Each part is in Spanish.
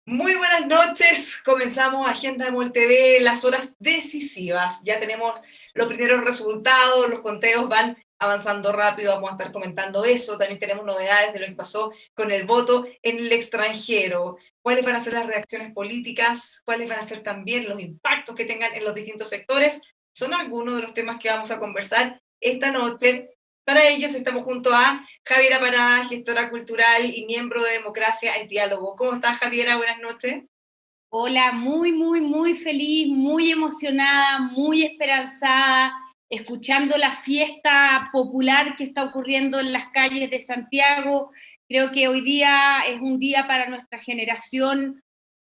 Muy buenas noches, comenzamos Agenda Mol TV, las horas decisivas. Ya tenemos los primeros resultados, los conteos van avanzando rápido, vamos a estar comentando eso. También tenemos novedades de lo que pasó con el voto en el extranjero. ¿Cuáles van a ser las reacciones políticas? ¿Cuáles van a ser también los impactos que tengan en los distintos sectores? Son algunos de los temas que vamos a conversar esta noche. Para ellos estamos junto a Javiera Parada, gestora cultural y miembro de Democracia en Diálogo. ¿Cómo estás, Javiera? Buenas noches. Hola, muy feliz, muy emocionada, muy esperanzada, escuchando la fiesta popular que está ocurriendo en las calles de Santiago. Creo que hoy día es un día para nuestra generación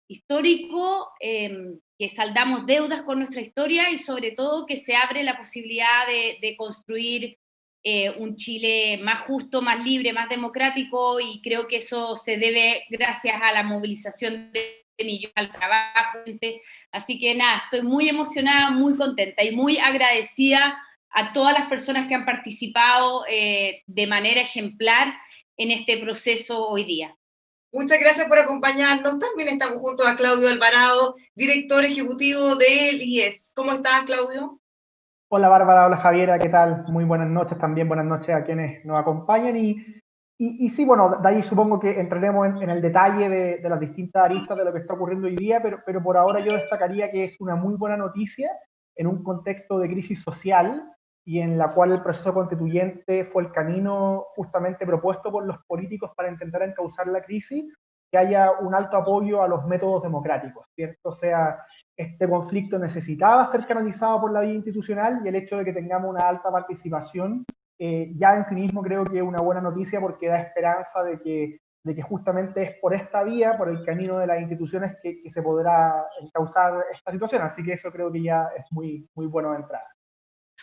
histórico, que saldamos deudas con nuestra historia y sobre todo que se abre la posibilidad de construir un Chile más justo, más libre, más democrático, y creo que eso se debe gracias a la movilización de millones, al trabajo. Así que nada, estoy muy emocionada, muy contenta y muy agradecida a todas las personas que han participado de manera ejemplar en este proceso hoy día. Muchas gracias por acompañarnos. También estamos junto a Claudio Alvarado, director ejecutivo del IES. ¿Cómo estás, Claudio? Hola Bárbara, hola Javiera, ¿qué tal? Muy buenas noches también, buenas noches a quienes nos acompañan y sí, bueno, de ahí supongo que entraremos en el detalle de las distintas aristas de lo que está ocurriendo hoy día, pero por ahora yo destacaría que es una muy buena noticia en un contexto de crisis social y en la cual el proceso constituyente fue el camino justamente propuesto por los políticos para intentar encauzar la crisis, que haya un alto apoyo a los métodos democráticos, ¿cierto? O sea, este conflicto necesitaba ser canalizado por la vía institucional y el hecho de que tengamos una alta participación ya en sí mismo creo que es una buena noticia porque da esperanza de que justamente es por esta vía, por el camino de las instituciones que se podrá encauzar esta situación. Así que eso creo que ya es muy bueno de entrada.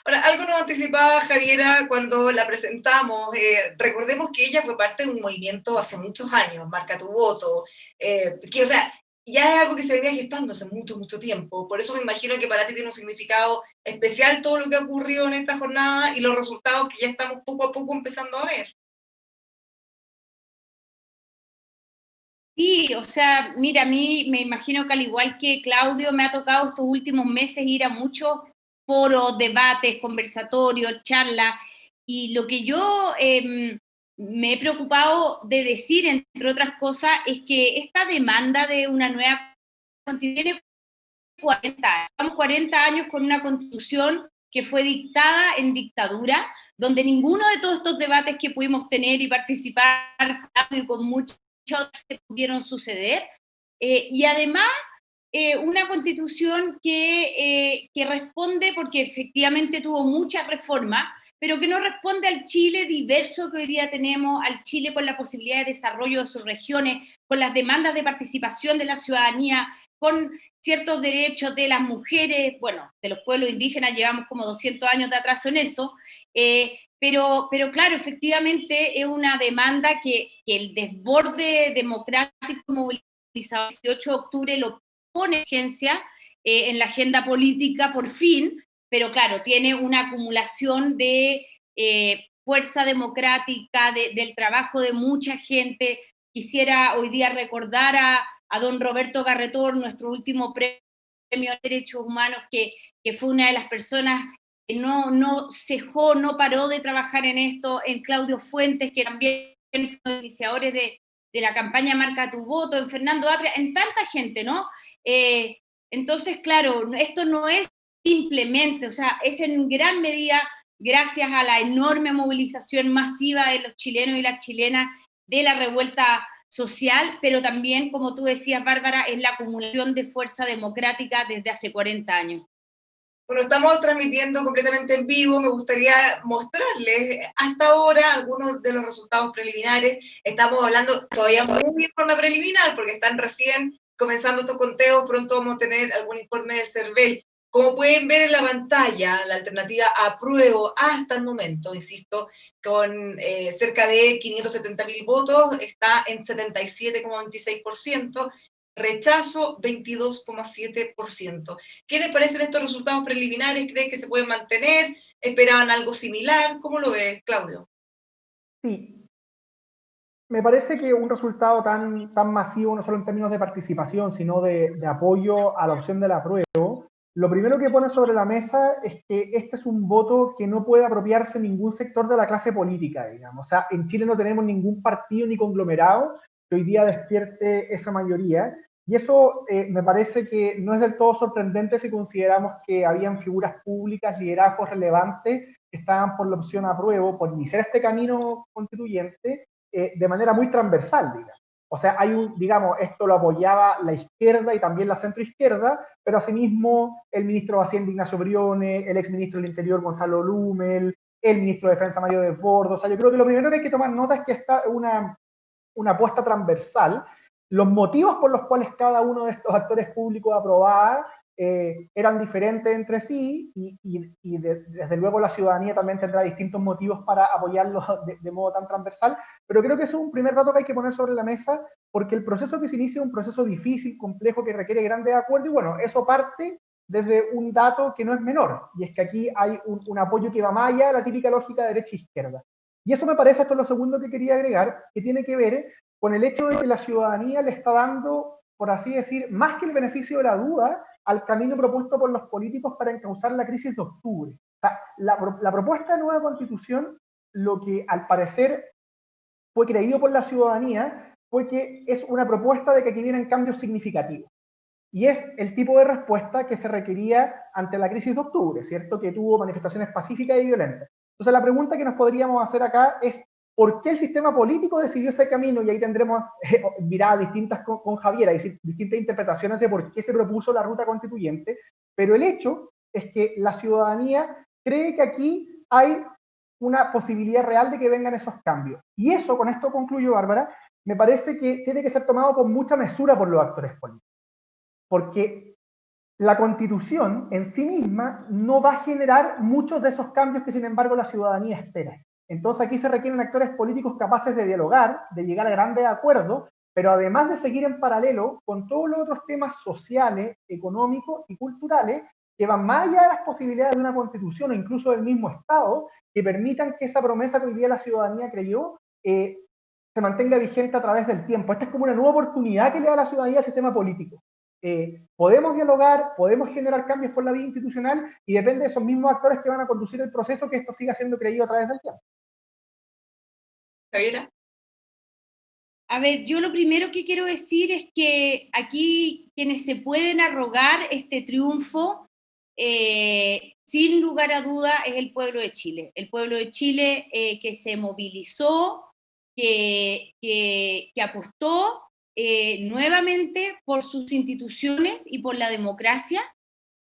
Ahora, algo nos anticipaba Javiera cuando la presentamos. Recordemos que ella fue parte de un movimiento hace muchos años, Marca tu Voto, que, o sea, ya es algo que se venía gestando hace mucho tiempo. Por eso me imagino que para ti tiene un significado especial todo lo que ha ocurrido en esta jornada y los resultados que ya estamos poco a poco empezando a ver. Sí, o sea, mira, a mí me imagino que al igual que Claudio me ha tocado estos últimos meses ir a muchos foros, debates, conversatorios, charlas, y lo que yo me he preocupado de decir, entre otras cosas, es que esta demanda de una nueva constitución tiene 40 años. Llevamos 40 años con una constitución que fue dictada en dictadura, donde ninguno de todos estos debates que pudimos tener y participar y con muchos pudieron suceder. Y además, una constitución que responde, porque efectivamente tuvo muchas reformas, pero que no responde al Chile diverso que hoy día tenemos, al Chile con la posibilidad de desarrollo de sus regiones, con las demandas de participación de la ciudadanía, con ciertos derechos de las mujeres, bueno, de los pueblos indígenas llevamos como 200 años de atraso en eso, pero claro, efectivamente es una demanda que el desborde democrático movilizado el 18 de octubre lo pone urgencia en la agenda política por fin, pero claro, tiene una acumulación de fuerza democrática, del trabajo de mucha gente. Quisiera hoy día recordar a don Roberto Garretón, nuestro último premio de Derechos Humanos, que fue una de las personas que no cejó, no paró de trabajar en esto, en Claudio Fuentes, que también fue iniciadores de la campaña Marca tu Voto, en Fernando Atria, en tanta gente, ¿no? Entonces, claro, esto no es simplemente, o sea, es en gran medida gracias a la enorme movilización masiva de los chilenos y las chilenas de la revuelta social, pero también, como tú decías, Bárbara, es la acumulación de fuerza democrática desde hace 40 años. Bueno, estamos transmitiendo completamente en vivo. Me gustaría mostrarles hasta ahora algunos de los resultados preliminares. Estamos hablando todavía muy en forma preliminar porque están recién comenzando estos conteos. Pronto vamos a tener algún informe del CERVEL. Como pueden ver en la pantalla, la alternativa apruebo hasta el momento, insisto, con cerca de 570.000 votos, está en 77,26%. Rechazo 22,7%. ¿Qué les parecen estos resultados preliminares? ¿Creen que se pueden mantener? ¿Esperaban algo similar? ¿Cómo lo ves, Claudio? Sí, me parece que un resultado tan masivo, no solo en términos de participación, sino de apoyo a la opción del apruebo, lo primero que pone sobre la mesa es que este es un voto que no puede apropiarse ningún sector de la clase política, digamos. O sea, en Chile no tenemos ningún partido ni conglomerado que hoy día despierte esa mayoría. Y eso me parece que no es del todo sorprendente si consideramos que habían figuras públicas, liderazgos relevantes que estaban por la opción apruebo, por iniciar este camino constituyente de manera muy transversal, digamos. O sea, digamos, esto lo apoyaba la izquierda y también la centroizquierda, pero asimismo el ministro de Hacienda Ignacio Briones, el exministro del Interior Gonzalo Lumel, el ministro de Defensa Mario Desbordes. O sea, yo creo que lo primero que hay que tomar nota es que está una apuesta transversal. Los motivos por los cuales cada uno de estos actores públicos aprobaba eran diferentes entre sí y desde luego la ciudadanía también tendrá distintos motivos para apoyarlos de modo tan transversal, pero creo que ese es un primer dato que hay que poner sobre la mesa porque el proceso que se inicia es un proceso difícil, complejo, que requiere grandes acuerdos y bueno, eso parte desde un dato que no es menor, y es que aquí hay un apoyo que va más allá de la típica lógica derecha-izquierda. Y eso me parece, esto es lo segundo que quería agregar, que tiene que ver con el hecho de que la ciudadanía le está dando, por así decir, más que el beneficio de la duda, al camino propuesto por los políticos para encauzar la crisis de octubre. O sea, la propuesta de nueva constitución, lo que al parecer fue creído por la ciudadanía, fue que es una propuesta de que aquí vienen cambios significativos. Y es el tipo de respuesta que se requería ante la crisis de octubre, ¿cierto? Que tuvo manifestaciones pacíficas y violentas. Entonces la pregunta que nos podríamos hacer acá es ¿por qué el sistema político decidió ese camino? Y ahí tendremos miradas distintas con Javiera, distintas interpretaciones de por qué se propuso la ruta constituyente, pero el hecho es que la ciudadanía cree que aquí hay una posibilidad real de que vengan esos cambios. Y eso, con esto concluyo, Bárbara, me parece que tiene que ser tomado con mucha mesura por los actores políticos. Porque la Constitución en sí misma no va a generar muchos de esos cambios que sin embargo la ciudadanía espera. Entonces aquí se requieren actores políticos capaces de dialogar, de llegar a grandes acuerdos, pero además de seguir en paralelo con todos los otros temas sociales, económicos y culturales que van más allá de las posibilidades de una Constitución o incluso del mismo Estado, que permitan que esa promesa que hoy día la ciudadanía creyó se mantenga vigente a través del tiempo. Esta es como una nueva oportunidad que le da a la ciudadanía al sistema político. Podemos dialogar, podemos generar cambios por la vía institucional y depende de esos mismos actores que van a conducir el proceso que esto siga siendo creído a través del tiempo. Javiera. A ver, yo lo primero que quiero decir es que aquí quienes se pueden arrogar este triunfo, sin lugar a duda, es el pueblo de Chile. El pueblo de Chile que se movilizó, que apostó nuevamente por sus instituciones y por la democracia,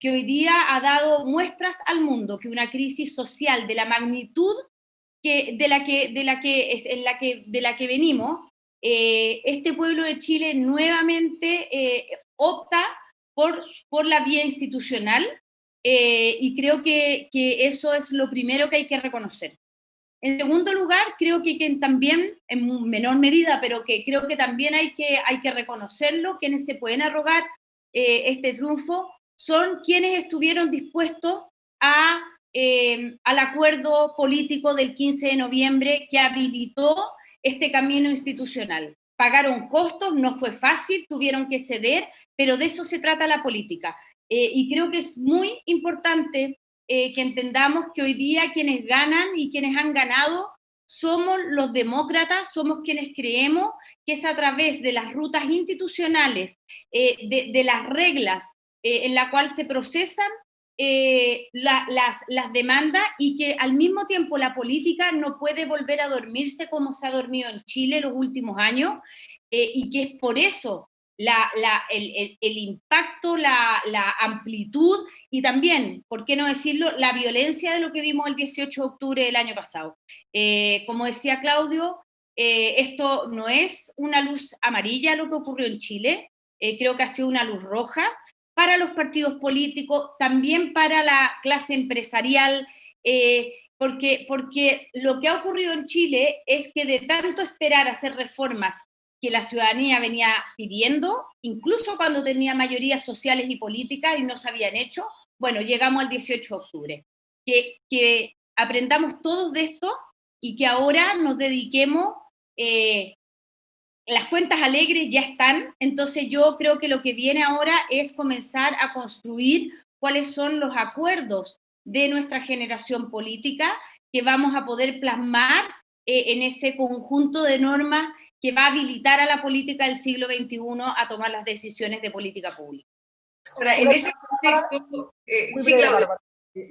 que hoy día ha dado muestras al mundo que una crisis social de la magnitud de la que venimos, este pueblo de Chile nuevamente opta por la vía institucional y creo que eso es lo primero que hay que reconocer. En segundo lugar, creo que también, en menor medida, pero que creo que también hay que reconocerlo, quienes se pueden arrogar este triunfo son quienes estuvieron dispuestos al acuerdo político del 15 de noviembre que habilitó este camino institucional. Pagaron costos, no fue fácil, tuvieron que ceder, pero de eso se trata la política. Y creo que es muy importante que entendamos que hoy día quienes ganan y quienes han ganado somos los demócratas, somos quienes creemos que es a través de las rutas institucionales, de las reglas en la cual se procesan las demandas y que al mismo tiempo la política no puede volver a dormirse como se ha dormido en Chile los últimos años y que es por eso el impacto, la amplitud y también, ¿por qué no decirlo?, la violencia de lo que vimos el 18 de octubre del año pasado. Como decía Claudio, esto no es una luz amarilla lo que ocurrió en Chile, creo que ha sido una luz roja para los partidos políticos, también para la clase empresarial, porque lo que ha ocurrido en Chile es que de tanto esperar hacer reformas que la ciudadanía venía pidiendo, incluso cuando tenía mayorías sociales y políticas y no se habían hecho, bueno, llegamos al 18 de octubre. Que aprendamos todos de esto y que ahora nos dediquemos las cuentas alegres ya están, entonces yo creo que lo que viene ahora es comenzar a construir cuáles son los acuerdos de nuestra generación política que vamos a poder plasmar en ese conjunto de normas que va a habilitar a la política del siglo XXI a tomar las decisiones de política pública. Ahora, en ese contexto, muy sí, breve, Claudio. Bárbara,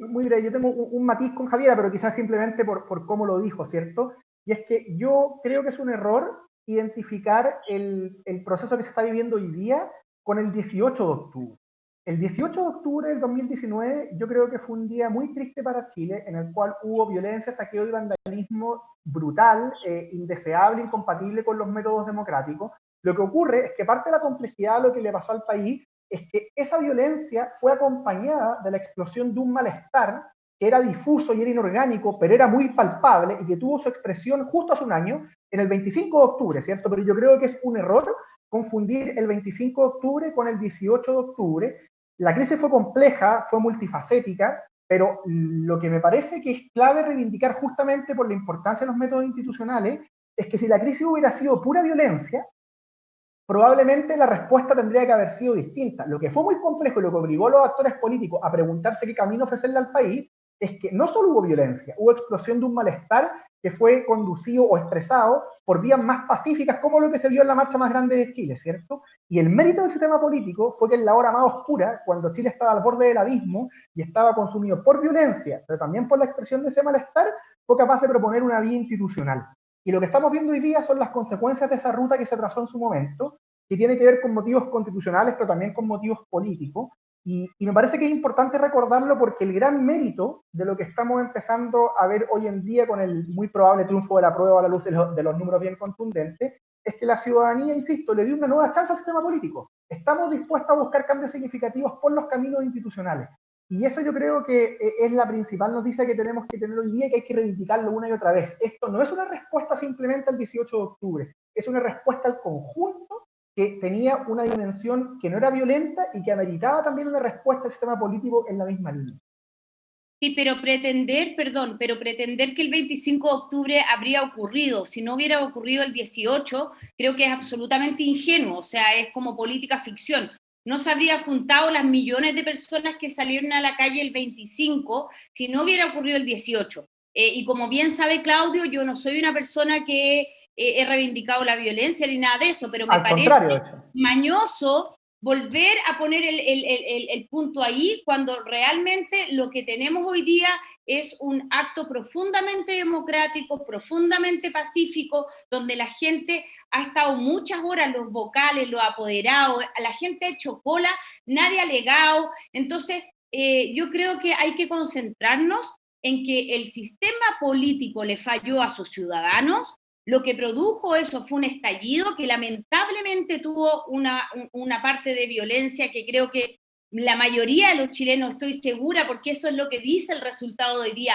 muy breve. Yo tengo un matiz con Javiera, pero quizás simplemente por cómo lo dijo, ¿cierto? Y es que yo creo que es un error identificar el proceso que se está viviendo hoy día con el 18 de octubre. El 18 de octubre del 2019 yo creo que fue un día muy triste para Chile, en el cual hubo violencia, saqueo y vandalismo brutal, indeseable, incompatible con los métodos democráticos. Lo que ocurre es que parte de la complejidad de lo que le pasó al país es que esa violencia fue acompañada de la explosión de un malestar que era difuso y era inorgánico, pero era muy palpable y que tuvo su expresión justo hace un año, en el 25 de octubre, ¿cierto? Pero yo creo que es un error confundir el 25 de octubre con el 18 de octubre. La crisis fue compleja, fue multifacética, pero lo que me parece que es clave reivindicar justamente por la importancia de los métodos institucionales es que si la crisis hubiera sido pura violencia, probablemente la respuesta tendría que haber sido distinta. Lo que fue muy complejo y lo que obligó a los actores políticos a preguntarse qué camino ofrecerle al país es que no solo hubo violencia, hubo explosión de un malestar que fue conducido o expresado por vías más pacíficas, como lo que se vio en la marcha más grande de Chile, ¿cierto? Y el mérito del sistema político fue que en la hora más oscura, cuando Chile estaba al borde del abismo y estaba consumido por violencia, pero también por la expresión de ese malestar, fue capaz de proponer una vía institucional. Y lo que estamos viendo hoy día son las consecuencias de esa ruta que se trazó en su momento, que tiene que ver con motivos constitucionales, pero también con motivos políticos. Y me parece que es importante recordarlo porque el gran mérito de lo que estamos empezando a ver hoy en día con el muy probable triunfo de la prueba a la luz de los números bien contundentes, es que la ciudadanía, insisto, le dio una nueva chance al sistema político. Estamos dispuestos a buscar cambios significativos por los caminos institucionales. Y eso yo creo que es la principal noticia que tenemos que tener hoy día y que hay que reivindicarlo una y otra vez. Esto no es una respuesta simplemente al 18 de octubre, es una respuesta al conjunto que tenía una dimensión que no era violenta y que ameritaba también una respuesta al sistema político en la misma línea. Sí, pero pretender que el 25 de octubre habría ocurrido, si no hubiera ocurrido el 18, creo que es absolutamente ingenuo, o sea, es como política ficción. No se habría juntado las millones de personas que salieron a la calle el 25 si no hubiera ocurrido el 18. Y como bien sabe Claudio, yo no soy una persona que he reivindicado la violencia ni nada de eso, pero me parece mañoso volver a poner el punto ahí cuando realmente lo que tenemos hoy día es un acto profundamente democrático, profundamente pacífico, donde la gente ha estado muchas horas, los vocales, los apoderados, la gente ha hecho cola, nadie ha alegado. Entonces, yo creo que hay que concentrarnos en que el sistema político le falló a sus ciudadanos. Lo que produjo eso fue un estallido que lamentablemente tuvo una parte de violencia que creo que la mayoría de los chilenos, estoy segura, porque eso es lo que dice el resultado de hoy día,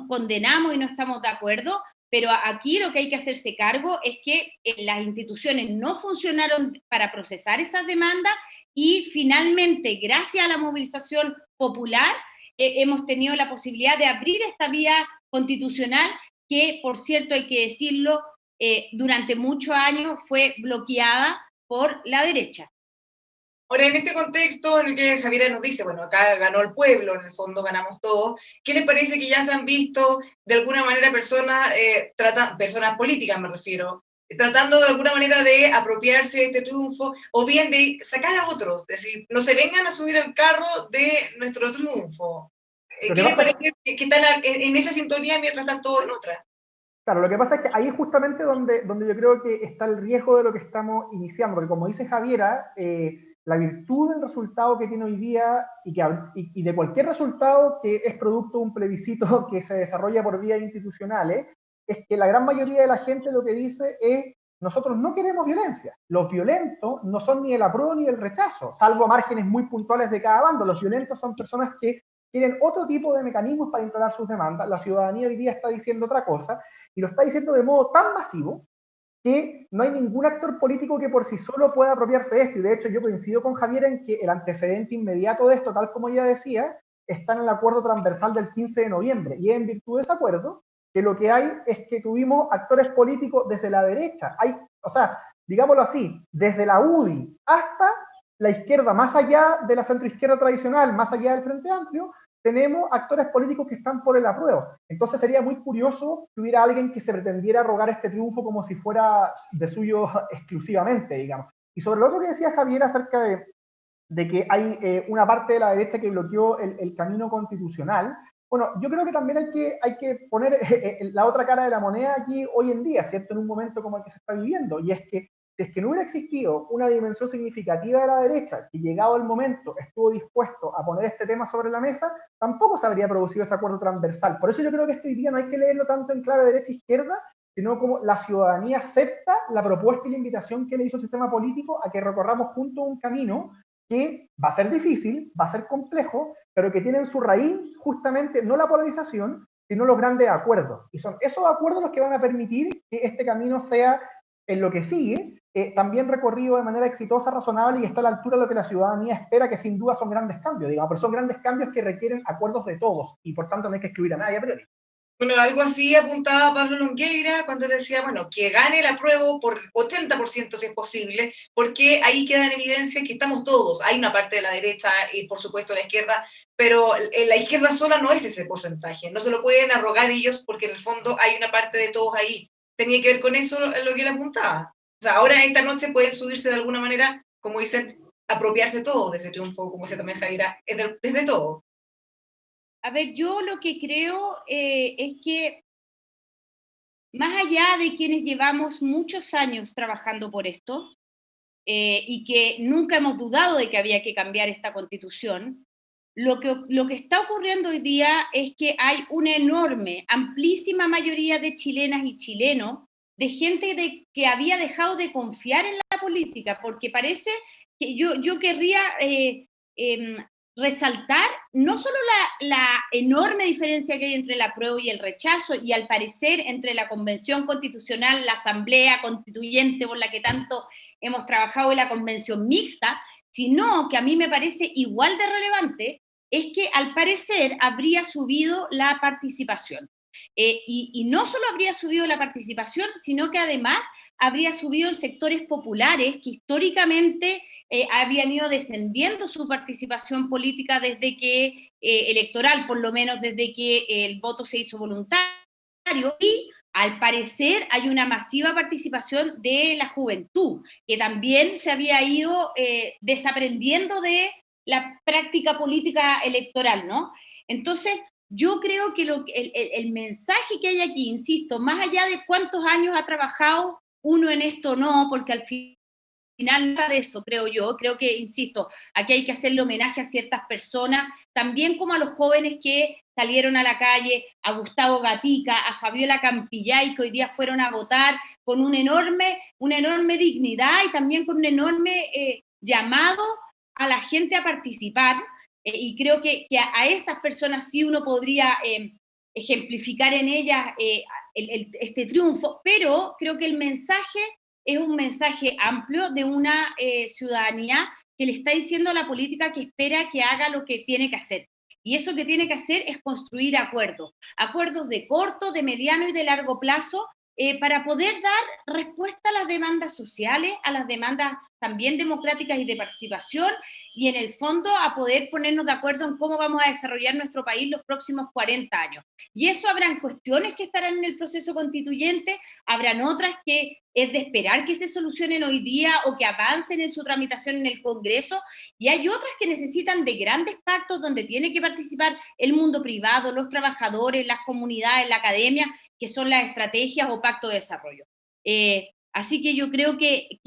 condenamos y no estamos de acuerdo, pero aquí lo que hay que hacerse cargo es que las instituciones no funcionaron para procesar esas demandas y finalmente, gracias a la movilización popular, hemos tenido la posibilidad de abrir esta vía constitucional que, por cierto, hay que decirlo, durante muchos años fue bloqueada por la derecha. Ahora, en este contexto en el que Javiera nos dice, bueno, acá ganó el pueblo, en el fondo ganamos todos, ¿qué les parece que ya se han visto de alguna manera personas políticas, me refiero, tratando de alguna manera de apropiarse de este triunfo o bien de sacar a otros, es decir, no se vengan a subir al carro de nuestro triunfo? ¿Qué les parece que están en esa sintonía mientras están todos en otra? Claro, lo que pasa es que ahí es justamente donde yo creo que está el riesgo de lo que estamos iniciando, porque como dice Javiera, la virtud del resultado que tiene hoy día y de cualquier resultado que es producto de un plebiscito que se desarrolla por vías institucionales, es que la gran mayoría de la gente lo que dice es: nosotros no queremos violencia. Los violentos no son ni el apruebo ni el rechazo, salvo márgenes muy puntuales de cada bando. Los violentos son personas que quieren otro tipo de mecanismos para instalar sus demandas. La ciudadanía hoy día está diciendo otra cosa, y lo está diciendo de modo tan masivo que no hay ningún actor político que por sí solo pueda apropiarse de esto. Y de hecho yo coincido con Javier en que el antecedente inmediato de esto, tal como ella decía, está en el acuerdo transversal del 15 de noviembre. Y es en virtud de ese acuerdo que lo que hay es que tuvimos actores políticos desde la derecha. Hay O sea, digámoslo así, desde la UDI hasta la izquierda, más allá de la centroizquierda tradicional, más allá del Frente Amplio, tenemos actores políticos que están por el apruebo. Entonces sería muy curioso que hubiera alguien que se pretendiera arrogar este triunfo como si fuera de suyo exclusivamente, digamos. Y sobre lo otro que decía Javier acerca de que hay una parte de la derecha que bloqueó el camino constitucional. Bueno, yo creo que también hay que poner la otra cara de la moneda aquí hoy en día, ¿cierto? En un momento como el que se está viviendo, y es que si es que no hubiera existido una dimensión significativa de la derecha, que llegado el momento estuvo dispuesto a poner este tema sobre la mesa, tampoco se habría producido ese acuerdo transversal. Por eso yo creo que este día no hay que leerlo tanto en clave derecha-izquierda, sino como la ciudadanía acepta la propuesta y la invitación que le hizo el sistema político a que recorramos juntos un camino que va a ser difícil, va a ser complejo, pero que tiene en su raíz justamente no la polarización, sino los grandes acuerdos. Y son esos acuerdos los que van a permitir que este camino sea, en lo que sigue, también recorrido de manera exitosa, razonable y está a la altura de lo que la ciudadanía espera, que sin duda son grandes cambios, digamos, pero son grandes cambios que requieren acuerdos de todos y por tanto no hay que excluir a nadie a priori. Bueno, algo así apuntaba Pablo Longueira cuando le decía, bueno, que gane el apruebo por 80% si es posible, porque ahí queda en evidencia que estamos todos. Hay una parte de la derecha y por supuesto la izquierda, pero la izquierda sola no es ese porcentaje. No se lo pueden arrogar ellos porque en el fondo hay una parte de todos ahí. Tenía que ver con eso lo que él apuntaba. O sea, ahora esta noche pueden subirse de alguna manera, como dicen, apropiarse todos de ese triunfo, como decía también Javiera, desde todo. A ver, yo lo que creo es que más allá de quienes llevamos muchos años trabajando por esto y que nunca hemos dudado de que había que cambiar esta constitución, lo que está ocurriendo hoy día es que hay una enorme, amplísima mayoría de chilenas y chilenos, de gente que había dejado de confiar en la política, porque parece que yo querría resaltar no solo la enorme diferencia que hay entre el apruebo y el rechazo, y al parecer entre la Convención Constitucional, la Asamblea Constituyente por la que tanto hemos trabajado y la Convención Mixta, sino que a mí me parece igual de relevante es que al parecer habría subido la participación. Y no solo habría subido la participación, sino que además habría subido en sectores populares que históricamente habían ido descendiendo su participación política desde que, electoral por lo menos, desde que el voto se hizo voluntario, y al parecer hay una masiva participación de la juventud, que también se había ido desaprendiendo de la práctica política electoral, ¿no? Entonces, yo creo que el mensaje que hay aquí, insisto, más allá de cuántos años ha trabajado uno en esto o no, porque al final nada de eso, creo yo. Creo que, insisto, aquí hay que hacerle homenaje a ciertas personas, también como a los jóvenes que salieron a la calle, a Gustavo Gatica, a Fabiola Campillay, que hoy día fueron a votar con una enorme dignidad y también con un enorme llamado a la gente a participar. Y creo que a esas personas sí uno podría ejemplificar en ellas este triunfo, pero creo que el mensaje es un mensaje amplio de una ciudadanía que le está diciendo a la política que espera que haga lo que tiene que hacer. Y eso que tiene que hacer es construir acuerdos de corto, de mediano y de largo plazo, para poder dar respuesta a las demandas sociales, a las demandas también democráticas y de participación, y en el fondo a poder ponernos de acuerdo en cómo vamos a desarrollar nuestro país los próximos 40 años. Y eso habrán cuestiones que estarán en el proceso constituyente, habrán otras que es de esperar que se solucionen hoy día o que avancen en su tramitación en el Congreso, y hay otras que necesitan de grandes pactos donde tiene que participar el mundo privado, los trabajadores, las comunidades, la academia, que son las estrategias o pactos de desarrollo. Así que yo creo que,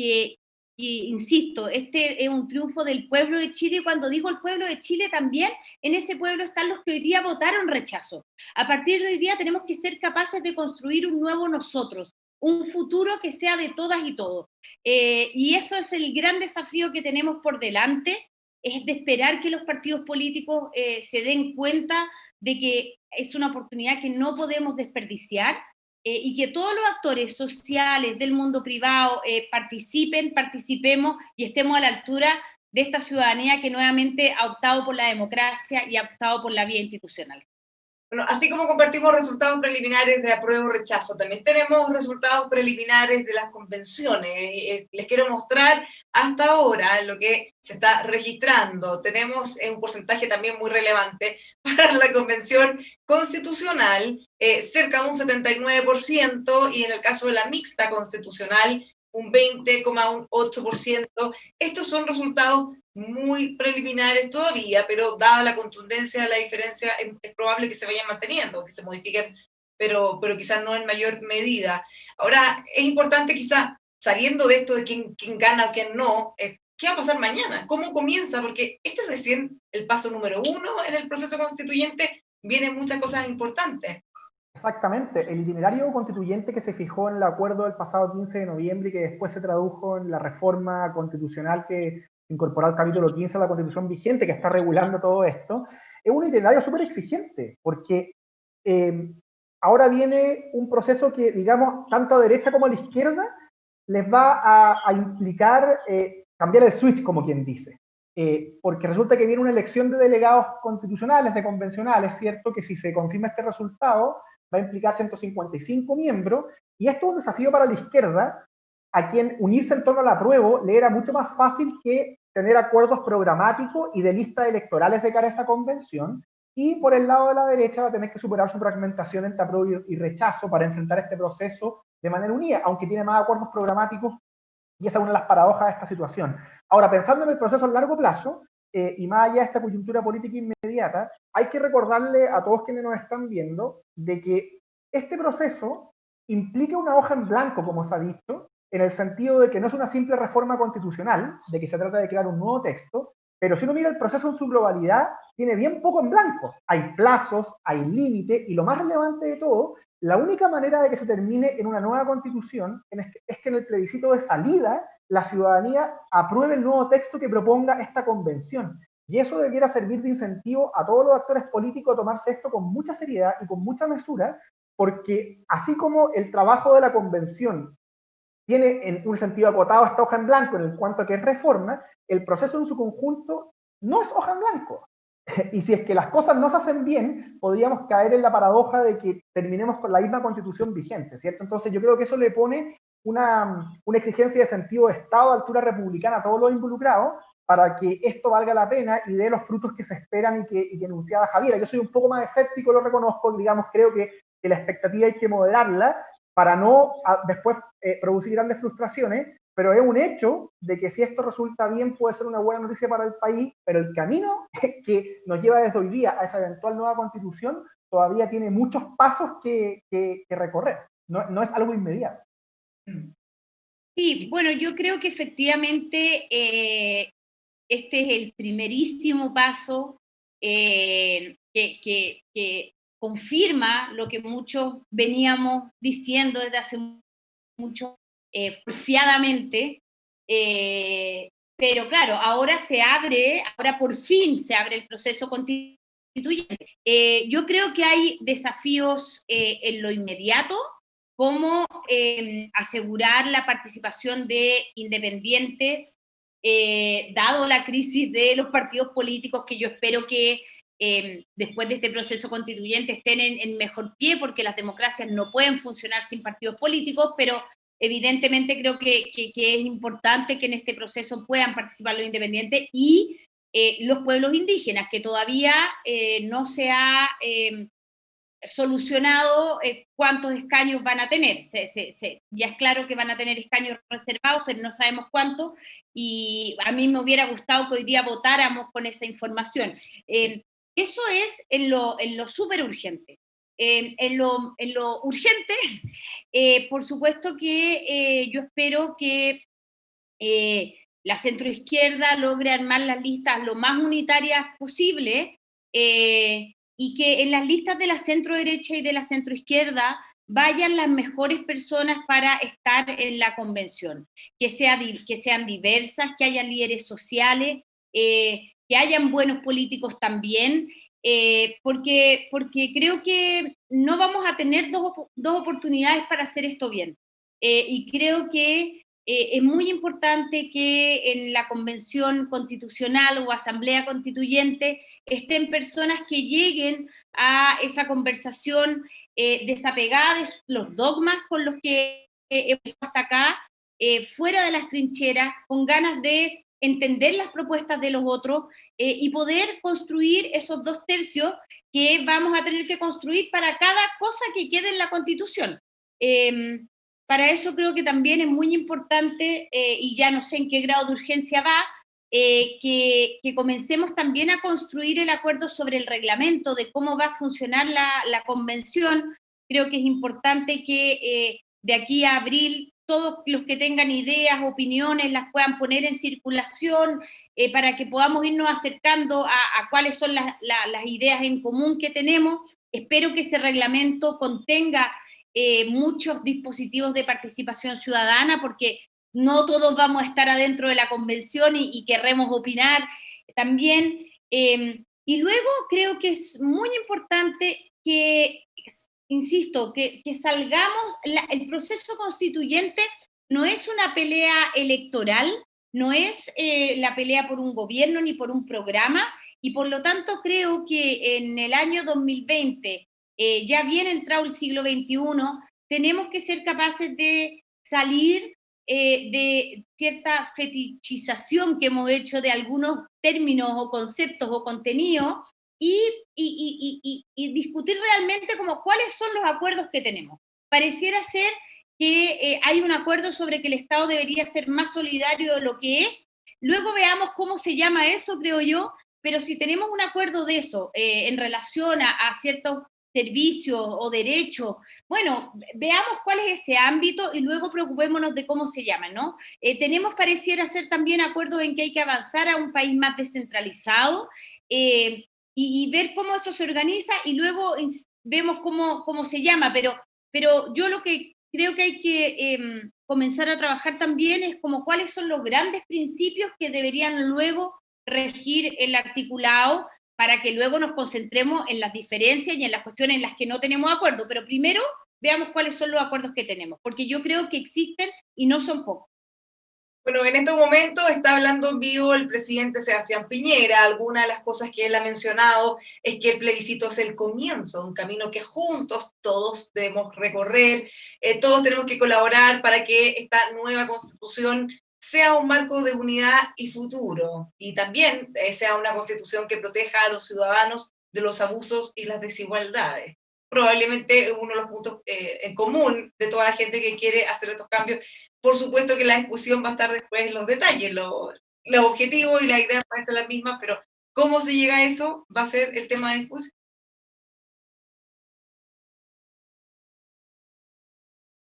insisto, este es un triunfo del pueblo de Chile, y cuando digo el pueblo de Chile también, en ese pueblo están los que hoy día votaron rechazo. A partir de hoy día tenemos que ser capaces de construir un nuevo nosotros, un futuro que sea de todas y todos. Y eso es el gran desafío que tenemos por delante, es de esperar que los partidos políticos se den cuenta de que es una oportunidad que no podemos desperdiciar, y que todos los actores sociales del mundo privado participemos y estemos a la altura de esta ciudadanía que nuevamente ha optado por la democracia y ha optado por la vía institucional. Bueno, así como compartimos resultados preliminares de apruebo o rechazo, también tenemos resultados preliminares de las convenciones. Les quiero mostrar hasta ahora lo que se está registrando. Tenemos un porcentaje también muy relevante para la convención constitucional, cerca de un 79%, y en el caso de la mixta constitucional, un 20,8%. Estos son resultados muy preliminares todavía, pero dada la contundencia de la diferencia, es probable que se vayan manteniendo, que se modifiquen, pero quizás no en mayor medida. Ahora, es importante quizás, saliendo de esto de quién gana o quién no, ¿qué va a pasar mañana? ¿Cómo comienza? Porque este es recién el paso número 1 en el proceso constituyente, vienen muchas cosas importantes. Exactamente, el itinerario constituyente que se fijó en el acuerdo del pasado 15 de noviembre y que después se tradujo en la reforma constitucional que incorporó al capítulo 15 a la Constitución vigente, que está regulando todo esto, es un itinerario súper exigente, porque ahora viene un proceso que, digamos, tanto a derecha como a la izquierda, les va a implicar cambiar el switch, como quien dice. Porque resulta que viene una elección de delegados constitucionales, de convencionales, ¿cierto? Que si se confirma este resultado, va a implicar 155 miembros, y esto es un desafío para la izquierda, a quien unirse en torno al apruebo le era mucho más fácil que tener acuerdos programáticos y de listas electorales de cara a esa convención, y por el lado de la derecha va a tener que superar su fragmentación entre apruebo y rechazo para enfrentar este proceso de manera unida, aunque tiene más acuerdos programáticos, y esa es una de las paradojas de esta situación. Ahora, pensando en el proceso a largo plazo, y más allá de esta coyuntura política inmediata, hay que recordarle a todos quienes nos están viendo de que este proceso implica una hoja en blanco, como se ha dicho, en el sentido de que no es una simple reforma constitucional, de que se trata de crear un nuevo texto, pero si uno mira el proceso en su globalidad, tiene bien poco en blanco. Hay plazos, hay límites, y lo más relevante de todo, la única manera de que se termine en una nueva constitución es que en el plebiscito de salida la ciudadanía apruebe el nuevo texto que proponga esta convención. Y eso debiera servir de incentivo a todos los actores políticos a tomarse esto con mucha seriedad y con mucha mesura, porque así como el trabajo de la convención tiene en un sentido acotado esta hoja en blanco en cuanto a que es reforma, el proceso en su conjunto no es hoja en blanco. Y si es que las cosas no se hacen bien, podríamos caer en la paradoja de que terminemos con la misma constitución vigente, ¿cierto? Entonces yo creo que eso le pone una exigencia de sentido de Estado a altura republicana a todos los involucrados para que esto valga la pena y dé los frutos que se esperan y que enunciaba Javiera. Yo soy un poco más escéptico, lo reconozco, digamos, creo que la expectativa hay que moderarla para no después producir grandes frustraciones, pero es un hecho de que si esto resulta bien puede ser una buena noticia para el país, pero el camino que nos lleva desde hoy día a esa eventual nueva constitución todavía tiene muchos pasos que recorrer, no es algo inmediato. Sí, bueno, yo creo que efectivamente este es el primerísimo paso que confirma lo que muchos veníamos diciendo desde hace mucho, porfiadamente, pero claro, ahora por fin se abre el proceso constituyente. Yo creo que hay desafíos en lo inmediato, como asegurar la participación de independientes, dado la crisis de los partidos políticos, que yo espero que después de este proceso constituyente estén en mejor pie, porque las democracias no pueden funcionar sin partidos políticos, pero evidentemente creo que es importante que en este proceso puedan participar los independientes y los pueblos indígenas, que todavía no se ha solucionado cuántos escaños van a tener. Ya es claro que van a tener escaños reservados, pero no sabemos cuántos, y a mí me hubiera gustado que hoy día votáramos con esa información. Eso es en lo súper urgente. En lo urgente, por supuesto que yo espero que la centroizquierda logre armar las listas lo más unitarias posible, y que en las listas de la centro-derecha y de la centro-izquierda vayan las mejores personas para estar en la convención, que sean diversas, que haya líderes sociales, que hayan buenos políticos también, porque creo que no vamos a tener dos oportunidades para hacer esto bien. Y creo que es muy importante que en la convención constitucional o asamblea constituyente estén personas que lleguen a esa conversación desapegada de los dogmas con los que hemos hasta acá, fuera de las trincheras, con ganas de entender las propuestas de los otros y poder construir esos 2/3 que vamos a tener que construir para cada cosa que quede en la Constitución. Para eso creo que también es muy importante, y ya no sé en qué grado de urgencia va, que comencemos también a construir el acuerdo sobre el reglamento de cómo va a funcionar la convención. Creo que es importante que de aquí a abril todos los que tengan ideas, opiniones, las puedan poner en circulación para que podamos irnos acercando a cuáles son las ideas en común que tenemos. Espero que ese reglamento contenga muchos dispositivos de participación ciudadana, porque no todos vamos a estar adentro de la convención y querremos opinar también. Y luego creo que es muy importante que, insisto, que salgamos, el proceso constituyente no es una pelea electoral, no es la pelea por un gobierno ni por un programa, y por lo tanto creo que en el año 2020, ya bien entrado el siglo XXI, tenemos que ser capaces de salir de cierta fetichización que hemos hecho de algunos términos o conceptos o contenidos y discutir realmente como cuáles son los acuerdos que tenemos. Pareciera ser que hay un acuerdo sobre que el Estado debería ser más solidario de lo que es. Luego veamos cómo se llama eso, creo yo, pero si tenemos un acuerdo de eso en relación a ciertos servicios o derechos, bueno, veamos cuál es ese ámbito y luego preocupémonos de cómo se llama, ¿no? Tenemos, pareciera ser también acuerdos en que hay que avanzar a un país más descentralizado y ver cómo eso se organiza y luego vemos cómo se llama, pero yo lo que creo que hay que comenzar a trabajar también es como cuáles son los grandes principios que deberían luego regir el articulado para que luego nos concentremos en las diferencias y en las cuestiones en las que no tenemos acuerdo. Pero primero veamos cuáles son los acuerdos que tenemos, porque yo creo que existen y no son pocos. Bueno, en estos momentos está hablando en vivo el presidente Sebastián Piñera. Algunas de las cosas que él ha mencionado es que el plebiscito es el comienzo de un camino que juntos todos debemos recorrer, todos tenemos que colaborar para que esta nueva constitución sea un marco de unidad y futuro, y también sea una constitución que proteja a los ciudadanos de los abusos y las desigualdades. Probablemente uno de los puntos en común de toda la gente que quiere hacer estos cambios. Por supuesto que la discusión va a estar después en los detalles, los objetivos y las ideas pueden ser las mismas, pero cómo se llega a eso va a ser el tema de discusión.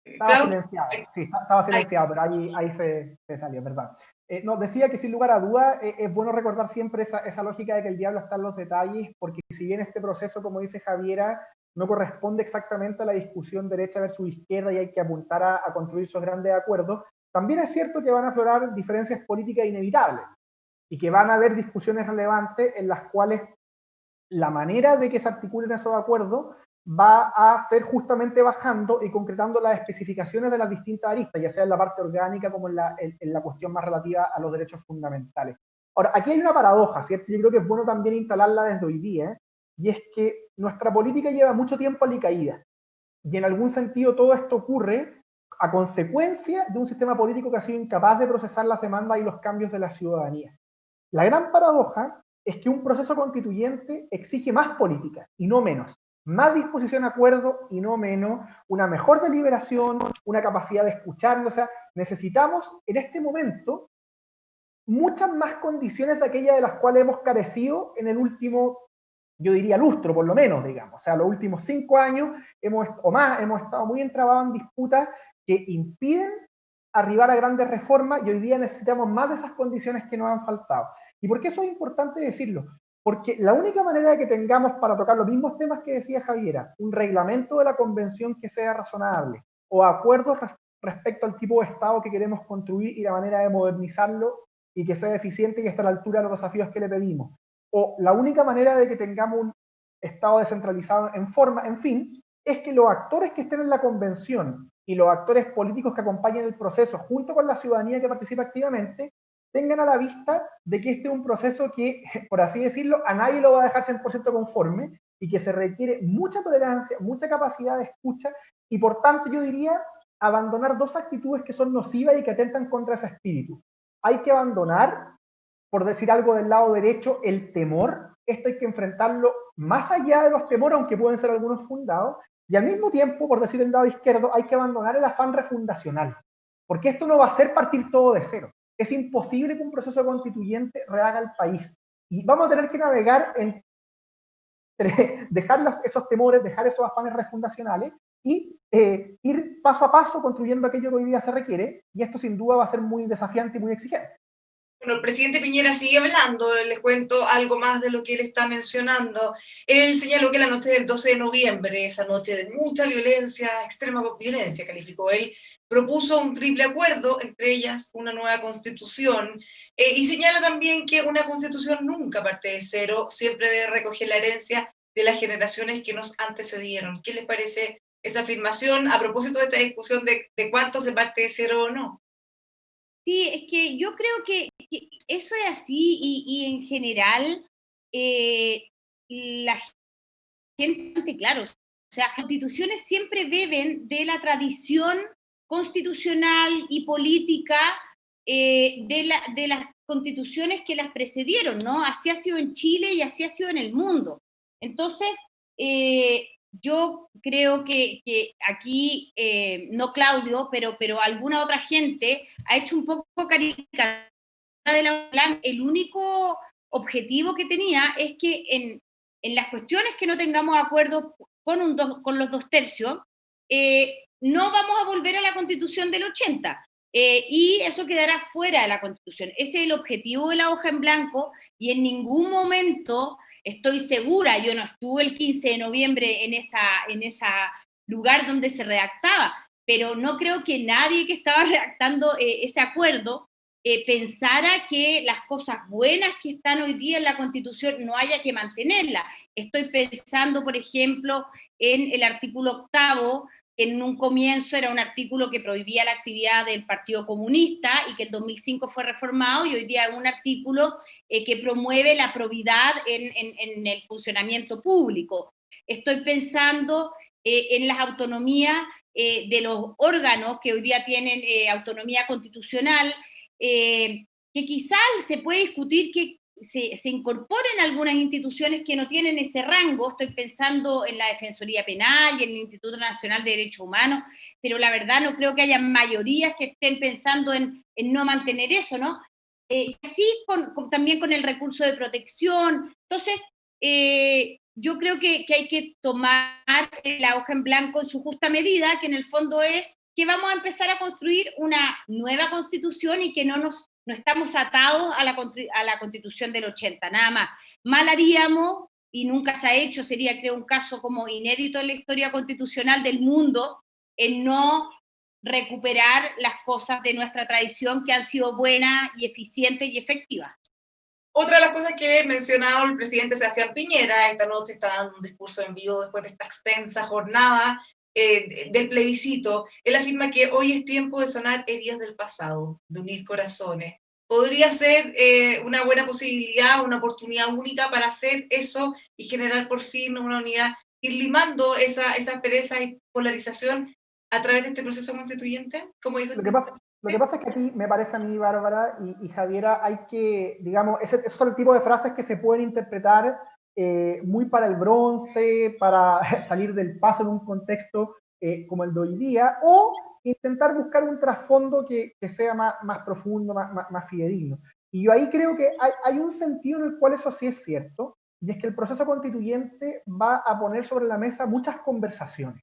Estaba silenciado, sí, estaba silenciado, pero ahí se salió, ¿verdad? No, decía que sin lugar a duda es bueno recordar siempre esa lógica de que el diablo está en los detalles, porque si bien este proceso, como dice Javiera, no corresponde exactamente a la discusión derecha versus izquierda y hay que apuntar a construir esos grandes acuerdos, también es cierto que van a aflorar diferencias políticas inevitables y que van a haber discusiones relevantes en las cuales la manera de que se articulen esos acuerdos va a ser justamente bajando y concretando las especificaciones de las distintas aristas, ya sea en la parte orgánica como en la cuestión más relativa a los derechos fundamentales. Ahora, aquí hay una paradoja, ¿cierto? Yo creo que es bueno también instalarla desde hoy día, y es que nuestra política lleva mucho tiempo alicaída, y en algún sentido todo esto ocurre a consecuencia de un sistema político que ha sido incapaz de procesar las demandas y los cambios de la ciudadanía. La gran paradoja es que un proceso constituyente exige más política y no menos, más disposición a acuerdo y no menos, una mejor deliberación, una capacidad de escucharnos. O sea, necesitamos en este momento muchas más condiciones de aquellas de las cuales hemos carecido en el último, yo diría, lustro, por lo menos, digamos. O sea, los últimos 5 años o más hemos estado muy entrabados en disputas que impiden arribar a grandes reformas, y hoy día necesitamos más de esas condiciones que nos han faltado. ¿Y por qué eso es importante decirlo? Porque la única manera de que tengamos para tocar los mismos temas que decía Javiera, un reglamento de la convención que sea razonable, o acuerdos respecto al tipo de Estado que queremos construir y la manera de modernizarlo y que sea eficiente y que esté a la altura de los desafíos que le pedimos, o la única manera de que tengamos un Estado descentralizado en forma, en fin, es que los actores que estén en la convención y los actores políticos que acompañan el proceso, junto con la ciudadanía que participa activamente, tengan a la vista de que este es un proceso que, por así decirlo, a nadie lo va a dejar 100% conforme y que se requiere mucha tolerancia, mucha capacidad de escucha y, por tanto, yo diría abandonar dos actitudes que son nocivas y que atentan contra ese espíritu. Hay que abandonar, por decir algo del lado derecho, el temor. Esto hay que enfrentarlo más allá de los temores, aunque pueden ser algunos fundados, y al mismo tiempo, por decir el lado izquierdo, hay que abandonar el afán refundacional, porque esto no va a ser partir todo de cero. Es imposible que un proceso constituyente rehaga el país. Y vamos a tener que navegar entre dejar esos temores, dejar esos afanes refundacionales y ir paso a paso construyendo aquello que hoy día se requiere, y esto sin duda va a ser muy desafiante y muy exigente. Bueno, el presidente Piñera sigue hablando, les cuento algo más de lo que él está mencionando. Él señaló que la noche del 12 de noviembre, esa noche de mucha violencia, extrema violencia, calificó él, propuso un triple acuerdo, entre ellas una nueva constitución, y señala también que una constitución nunca parte de cero, siempre debe recoger la herencia de las generaciones que nos antecedieron. ¿Qué les parece esa afirmación a propósito de esta discusión de cuánto se parte de cero o no? Sí, es que yo creo que eso es así y en general la gente, claro, o sea, las constituciones siempre beben de la tradición constitucional y política de las constituciones que las precedieron, ¿no? Así ha sido en Chile y así ha sido en el mundo. Entonces, yo creo que aquí, no Claudio, pero alguna otra gente ha hecho un poco caricatura de la plan. El único objetivo que tenía es que en las cuestiones que no tengamos acuerdo con los 2/3, no vamos a volver a la Constitución del 80, y eso quedará fuera de la Constitución. Ese es el objetivo de la hoja en blanco, y en ningún momento estoy segura, yo no estuve el 15 de noviembre en ese lugar donde se redactaba, pero no creo que nadie que estaba redactando ese acuerdo pensara que las cosas buenas que están hoy día en la Constitución no haya que mantenerlas. Estoy pensando, por ejemplo, en el artículo 8, que en un comienzo era un artículo que prohibía la actividad del Partido Comunista y que en 2005 fue reformado, y hoy día es un artículo que promueve la probidad en el funcionamiento público. Estoy pensando en las autonomías de los órganos que hoy día tienen autonomía constitucional, que quizás se puede discutir que se incorporen algunas instituciones que no tienen ese rango. Estoy pensando en la Defensoría Penal y en el Instituto Nacional de Derechos Humanos, pero la verdad no creo que haya mayorías que estén pensando en no mantener eso, ¿no? Así también con el recurso de protección. Entonces, yo creo que hay que tomar la hoja en blanco en su justa medida, que en el fondo es que vamos a empezar a construir una nueva constitución y que no estamos atados a la constitución del 80, nada más. Mal haríamos, y nunca se ha hecho, sería creo un caso como inédito en la historia constitucional del mundo, en no recuperar las cosas de nuestra tradición que han sido buenas y eficientes y efectivas. Otra de las cosas que he mencionado el presidente Sebastián Piñera, esta noche está dando un discurso en vivo después de esta extensa jornada del plebiscito. Él afirma que hoy es tiempo de sanar heridas del pasado, de unir corazones. ¿Podría ser una buena posibilidad, una oportunidad única para hacer eso y generar por fin una unidad, ir limando esa pereza y polarización a través de este proceso constituyente? Como dijo Lo que pasa es que aquí me parece a mí, Bárbara y Javiera, hay que, digamos, esos son el tipo de frases que se pueden interpretar muy para el bronce, para salir del paso en un contexto como el de hoy día, o intentar buscar un trasfondo que sea más profundo, más fidedigno. Y yo ahí creo que hay un sentido en el cual eso sí es cierto, y es que el proceso constituyente va a poner sobre la mesa muchas conversaciones.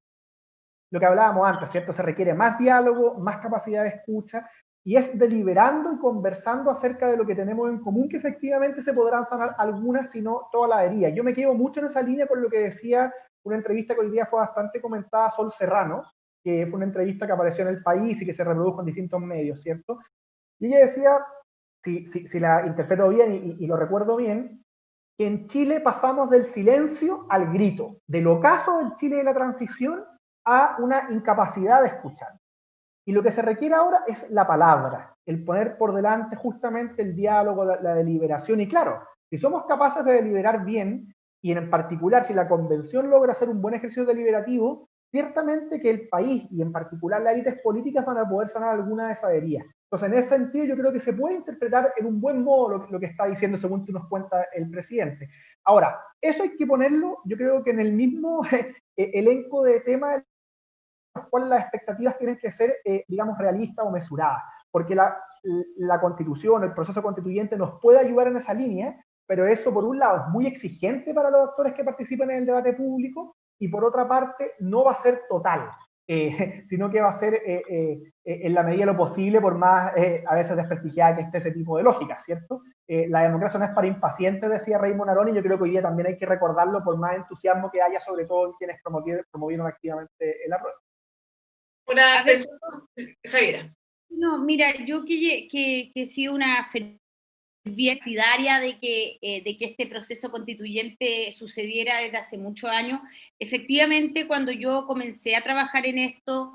Lo que hablábamos antes, ¿cierto? Se requiere más diálogo, más capacidad de escucha, y es deliberando y conversando acerca de lo que tenemos en común que efectivamente se podrán sanar algunas, si no toda la herida. Yo me quedo mucho en esa línea con lo que decía una entrevista que hoy día fue bastante comentada, Sol Serrano, que fue una entrevista que apareció en El País y que se reprodujo en distintos medios, ¿cierto? Y ella decía, si la interpreto bien y lo recuerdo bien, que en Chile pasamos del silencio al grito, del ocaso del Chile de la transición a una incapacidad de escuchar. Y lo que se requiere ahora es la palabra, el poner por delante justamente el diálogo, la deliberación. Y claro, si somos capaces de deliberar bien, y en particular si la convención logra hacer un buen ejercicio deliberativo, ciertamente que el país, y en particular las élites políticas, van a poder sanar alguna de esas heridas. Entonces, en ese sentido, yo creo que se puede interpretar en un buen modo lo que está diciendo, según tú nos cuenta el presidente. Ahora, eso hay que ponerlo, yo creo que en el mismo elenco de temas los cuales las expectativas tienen que ser, digamos, realistas o mesuradas, porque la constitución, el proceso constituyente nos puede ayudar en esa línea, pero eso por un lado es muy exigente para los actores que participan en el debate público y por otra parte no va a ser total, sino que va a ser en la medida de lo posible, por más a veces desprestigiada que esté ese tipo de lógica, ¿cierto? La democracia no es para impacientes, decía Raymond Aron, y yo creo que hoy día también hay que recordarlo por más entusiasmo que haya, sobre todo en quienes promovieron activamente el apruebo. Javiera. No, mira, yo que he sido una partidaria de que este proceso constituyente sucediera desde hace muchos años. Efectivamente, cuando yo comencé a trabajar en esto,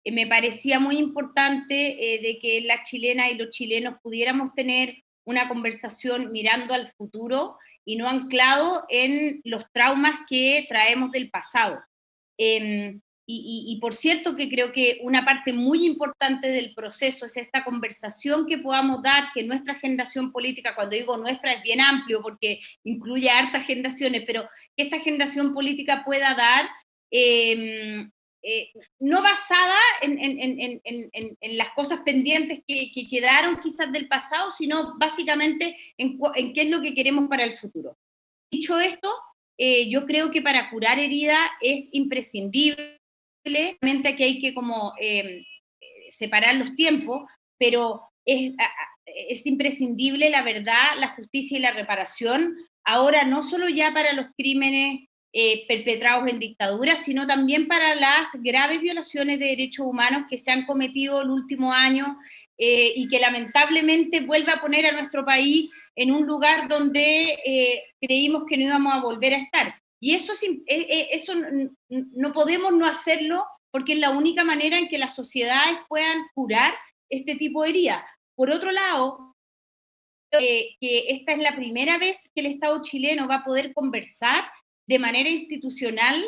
me parecía muy importante de que las chilenas y los chilenos pudiéramos tener una conversación mirando al futuro y no anclado en los traumas que traemos del pasado. Y por cierto que creo que una parte muy importante del proceso es esta conversación que podamos dar, que nuestra generación política, cuando digo nuestra es bien amplio porque incluye hartas generaciones, pero que esta generación política pueda dar, no basada en las cosas pendientes que quedaron quizás del pasado, sino básicamente en qué es lo que queremos para el futuro. Dicho esto, yo creo que para curar herida es imprescindible, que hay que como separar los tiempos, pero es imprescindible la verdad, la justicia y la reparación, ahora no solo ya para los crímenes perpetrados en dictadura, sino también para las graves violaciones de derechos humanos que se han cometido el último año y que lamentablemente vuelve a poner a nuestro país en un lugar donde creímos que no íbamos a volver a estar. Y eso no podemos no hacerlo porque es la única manera en que las sociedades puedan curar este tipo de heridas. Por otro lado, que esta es la primera vez que el Estado chileno va a poder conversar de manera institucional,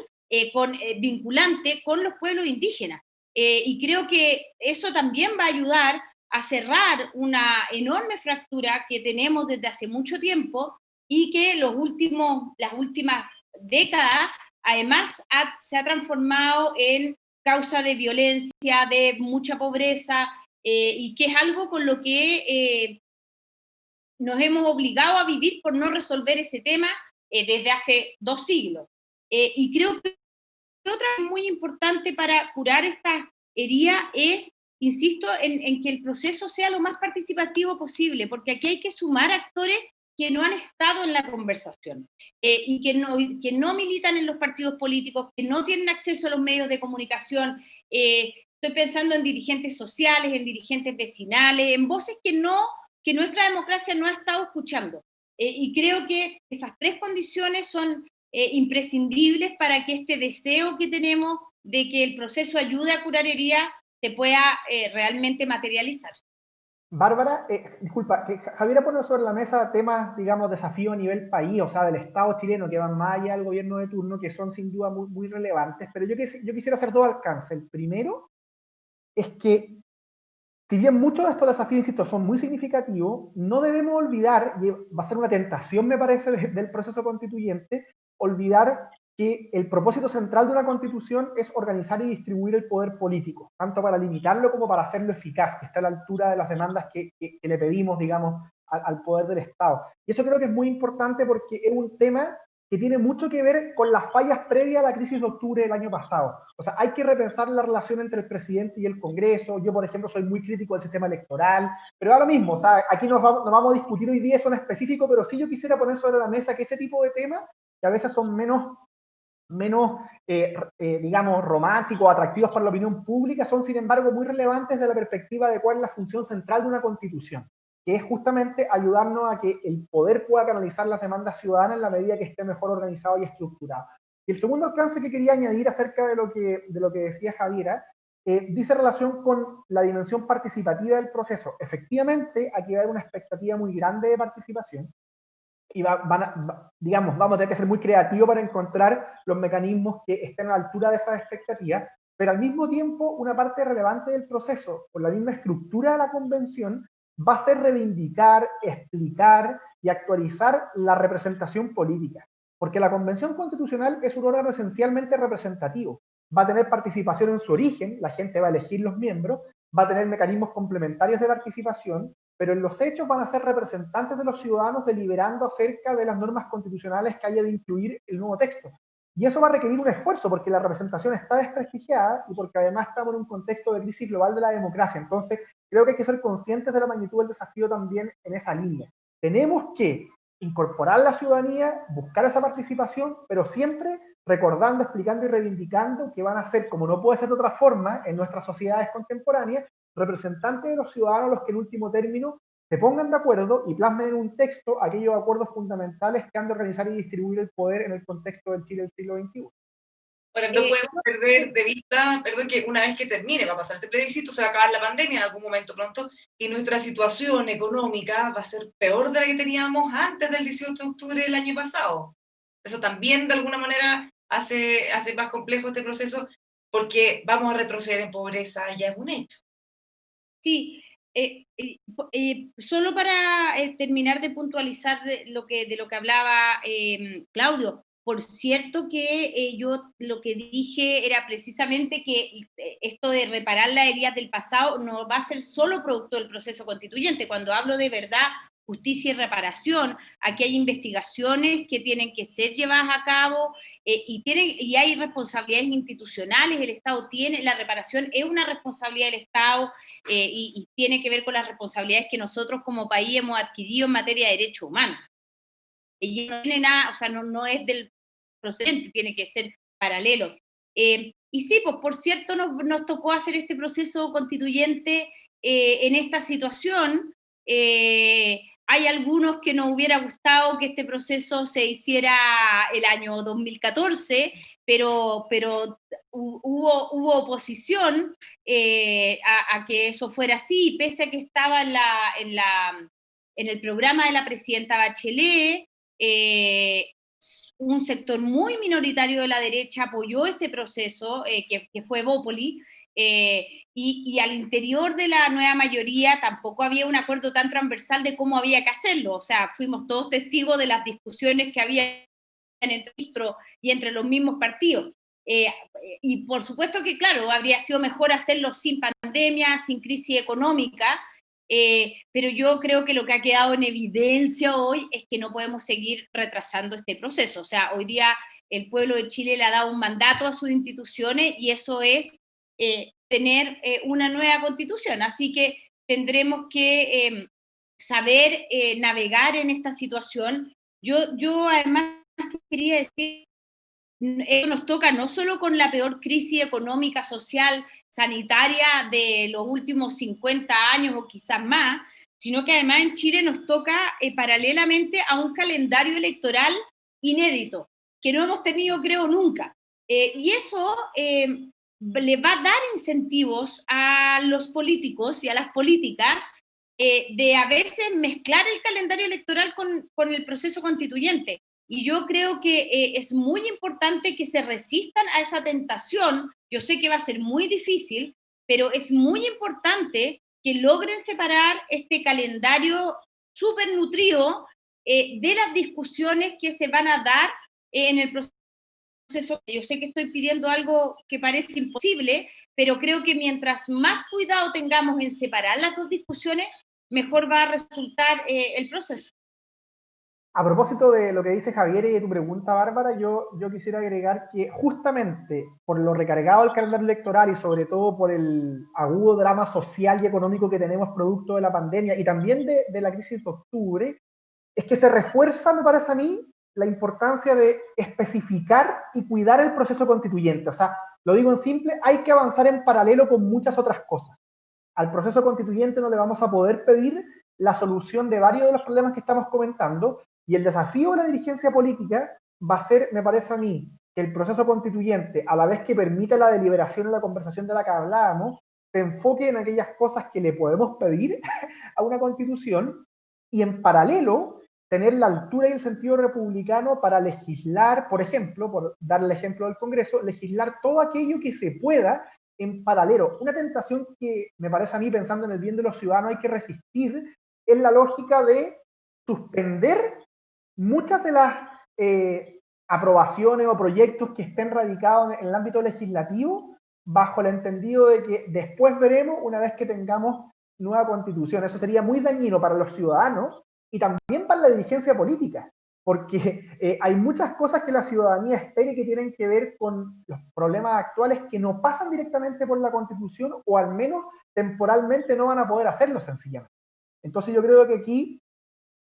vinculante con los pueblos indígenas. Y creo que eso también va a ayudar a cerrar una enorme fractura que tenemos desde hace mucho tiempo y que las últimas décadas además se ha transformado en causa de violencia, de mucha pobreza, y que es algo con lo que nos hemos obligado a vivir por no resolver ese tema desde hace 2 siglos. Y creo que otra muy importante para curar esta herida es, insisto, en que el proceso sea lo más participativo posible, porque aquí hay que sumar actores que no han estado en la conversación y que no militan en los partidos políticos, que no tienen acceso a los medios de comunicación. Estoy pensando en dirigentes sociales, en dirigentes vecinales, en voces que nuestra democracia no ha estado escuchando. Y creo que esas 3 condiciones son imprescindibles para que este deseo que tenemos de que el proceso ayude a curar heridas se pueda realmente materializar. Bárbara, disculpa, que Javiera pone sobre la mesa temas, digamos, desafíos a nivel país, o sea, del Estado chileno, que van más allá del gobierno de turno, que son sin duda muy, muy relevantes, pero yo quisiera hacer 2 alcances. El primero es que, si bien muchos de estos desafíos, insisto, son muy significativos, no debemos olvidar, y va a ser una tentación, me parece, del proceso constituyente, olvidar que el propósito central de una constitución es organizar y distribuir el poder político, tanto para limitarlo como para hacerlo eficaz, que está a la altura de las demandas que le pedimos, digamos, al poder del Estado. Y eso creo que es muy importante porque es un tema que tiene mucho que ver con las fallas previas a la crisis de octubre del año pasado. O sea, hay que repensar la relación entre el presidente y el Congreso. Yo, por ejemplo, soy muy crítico del sistema electoral, pero ahora mismo, o sea, aquí no vamos a discutir hoy día eso en específico, pero sí yo quisiera poner sobre la mesa que ese tipo de temas, que a veces son menos digamos, románticos, atractivos para la opinión pública, son sin embargo muy relevantes desde la perspectiva de cuál es la función central de una constitución, que es justamente ayudarnos a que el poder pueda canalizar las demandas ciudadanas en la medida que esté mejor organizado y estructurado. Y el segundo alcance que quería añadir acerca de lo que decía Javiera, dice relación con la dimensión participativa del proceso. Efectivamente, aquí va a haber una expectativa muy grande de participación y digamos, vamos a tener que ser muy creativos para encontrar los mecanismos que estén a la altura de esas expectativas, pero al mismo tiempo una parte relevante del proceso, por la misma estructura de la convención, va a ser reivindicar, explicar y actualizar la representación política, porque la convención constitucional es un órgano esencialmente representativo, va a tener participación en su origen, la gente va a elegir los miembros, va a tener mecanismos complementarios de participación, pero en los hechos van a ser representantes de los ciudadanos deliberando acerca de las normas constitucionales que haya de incluir el nuevo texto. Y eso va a requerir un esfuerzo porque la representación está desprestigiada y porque además estamos en un contexto de crisis global de la democracia. Entonces, creo que hay que ser conscientes de la magnitud del desafío también en esa línea. Tenemos que incorporar la ciudadanía, buscar esa participación, pero siempre recordando, explicando y reivindicando que van a ser, como no puede ser de otra forma en nuestras sociedades contemporáneas, representantes de los ciudadanos los que en último término se pongan de acuerdo y plasmen en un texto aquellos acuerdos fundamentales que han de organizar y distribuir el poder en el contexto del Chile del siglo XXI. Bueno, no podemos perder de vista, perdón, que una vez que termine, va a pasar este plebiscito, se va a acabar la pandemia en algún momento pronto, y nuestra situación económica va a ser peor de la que teníamos antes del 18 de octubre del año pasado. Eso también, de alguna manera, hace más complejo este proceso, porque vamos a retroceder en pobreza, ya es un hecho. Sí, solo para terminar de puntualizar de lo que hablaba Claudio, por cierto que yo lo que dije era precisamente que esto de reparar las heridas del pasado no va a ser solo producto del proceso constituyente. Cuando hablo de verdad, justicia y reparación, aquí hay investigaciones que tienen que ser llevadas a cabo y hay responsabilidades institucionales, el Estado tiene, la reparación es una responsabilidad del Estado y tiene que ver con las responsabilidades que nosotros como país hemos adquirido en materia de derechos humanos. Y no tiene nada, o sea, no es del procedente, tiene que ser paralelo. Y sí, pues por cierto nos tocó hacer este proceso constituyente en esta situación. Hay algunos que nos hubiera gustado que este proceso se hiciera el año 2014, pero hubo oposición a que eso fuera así, pese a que estaba en el programa de la presidenta Bachelet. Un sector muy minoritario de la derecha apoyó ese proceso, que fue Bópoli, y al interior de la nueva mayoría tampoco había un acuerdo tan transversal de cómo había que hacerlo. O sea, fuimos todos testigos de las discusiones que había entre los mismos partidos. Y por supuesto que, claro, habría sido mejor hacerlo sin pandemia, sin crisis económica, pero yo creo que lo que ha quedado en evidencia hoy es que no podemos seguir retrasando este proceso. O sea, hoy día el pueblo de Chile le ha dado un mandato a sus instituciones y eso es tener una nueva constitución. Así que tendremos que saber navegar en esta situación. Yo además quería decir, esto nos toca no solo con la peor crisis económica, social, sanitaria de los últimos 50 años o quizás más, sino que además en Chile nos toca paralelamente a un calendario electoral inédito, que no hemos tenido, creo, nunca. Y eso le va a dar incentivos a los políticos y a las políticas de a veces mezclar el calendario electoral con el proceso constituyente. Y yo creo que es muy importante que se resistan a esa tentación. Yo sé que va a ser muy difícil, pero es muy importante que logren separar este calendario súper nutrido de las discusiones que se van a dar en el proceso. Yo sé que estoy pidiendo algo que parece imposible, pero creo que mientras más cuidado tengamos en separar las dos discusiones, mejor va a resultar el proceso. A propósito de lo que dice Javier y de tu pregunta, Bárbara, yo quisiera agregar que justamente por lo recargado del calendario electoral y sobre todo por el agudo drama social y económico que tenemos producto de la pandemia y también de la crisis de octubre, es que se refuerza, me parece a mí, la importancia de especificar y cuidar el proceso constituyente. O sea, lo digo en simple, hay que avanzar en paralelo con muchas otras cosas. Al proceso constituyente no le vamos a poder pedir la solución de varios de los problemas que estamos comentando, y el desafío de la dirigencia política va a ser, me parece a mí, que el proceso constituyente, a la vez que permite la deliberación y la conversación de la que hablábamos, se enfoque en aquellas cosas que le podemos pedir a una constitución y en paralelo tener la altura y el sentido republicano para legislar, por ejemplo, por dar el ejemplo del Congreso, legislar todo aquello que se pueda en paralelo. Una tentación que me parece a mí, pensando en el bien de los ciudadanos, hay que resistir, es la lógica de suspender muchas de las aprobaciones o proyectos que estén radicados en el ámbito legislativo bajo el entendido de que después veremos una vez que tengamos nueva constitución. Eso sería muy dañino para los ciudadanos y también para la dirigencia política, porque hay muchas cosas que la ciudadanía espera que tienen que ver con los problemas actuales que no pasan directamente por la constitución o al menos temporalmente no van a poder hacerlo sencillamente. Entonces yo creo que aquí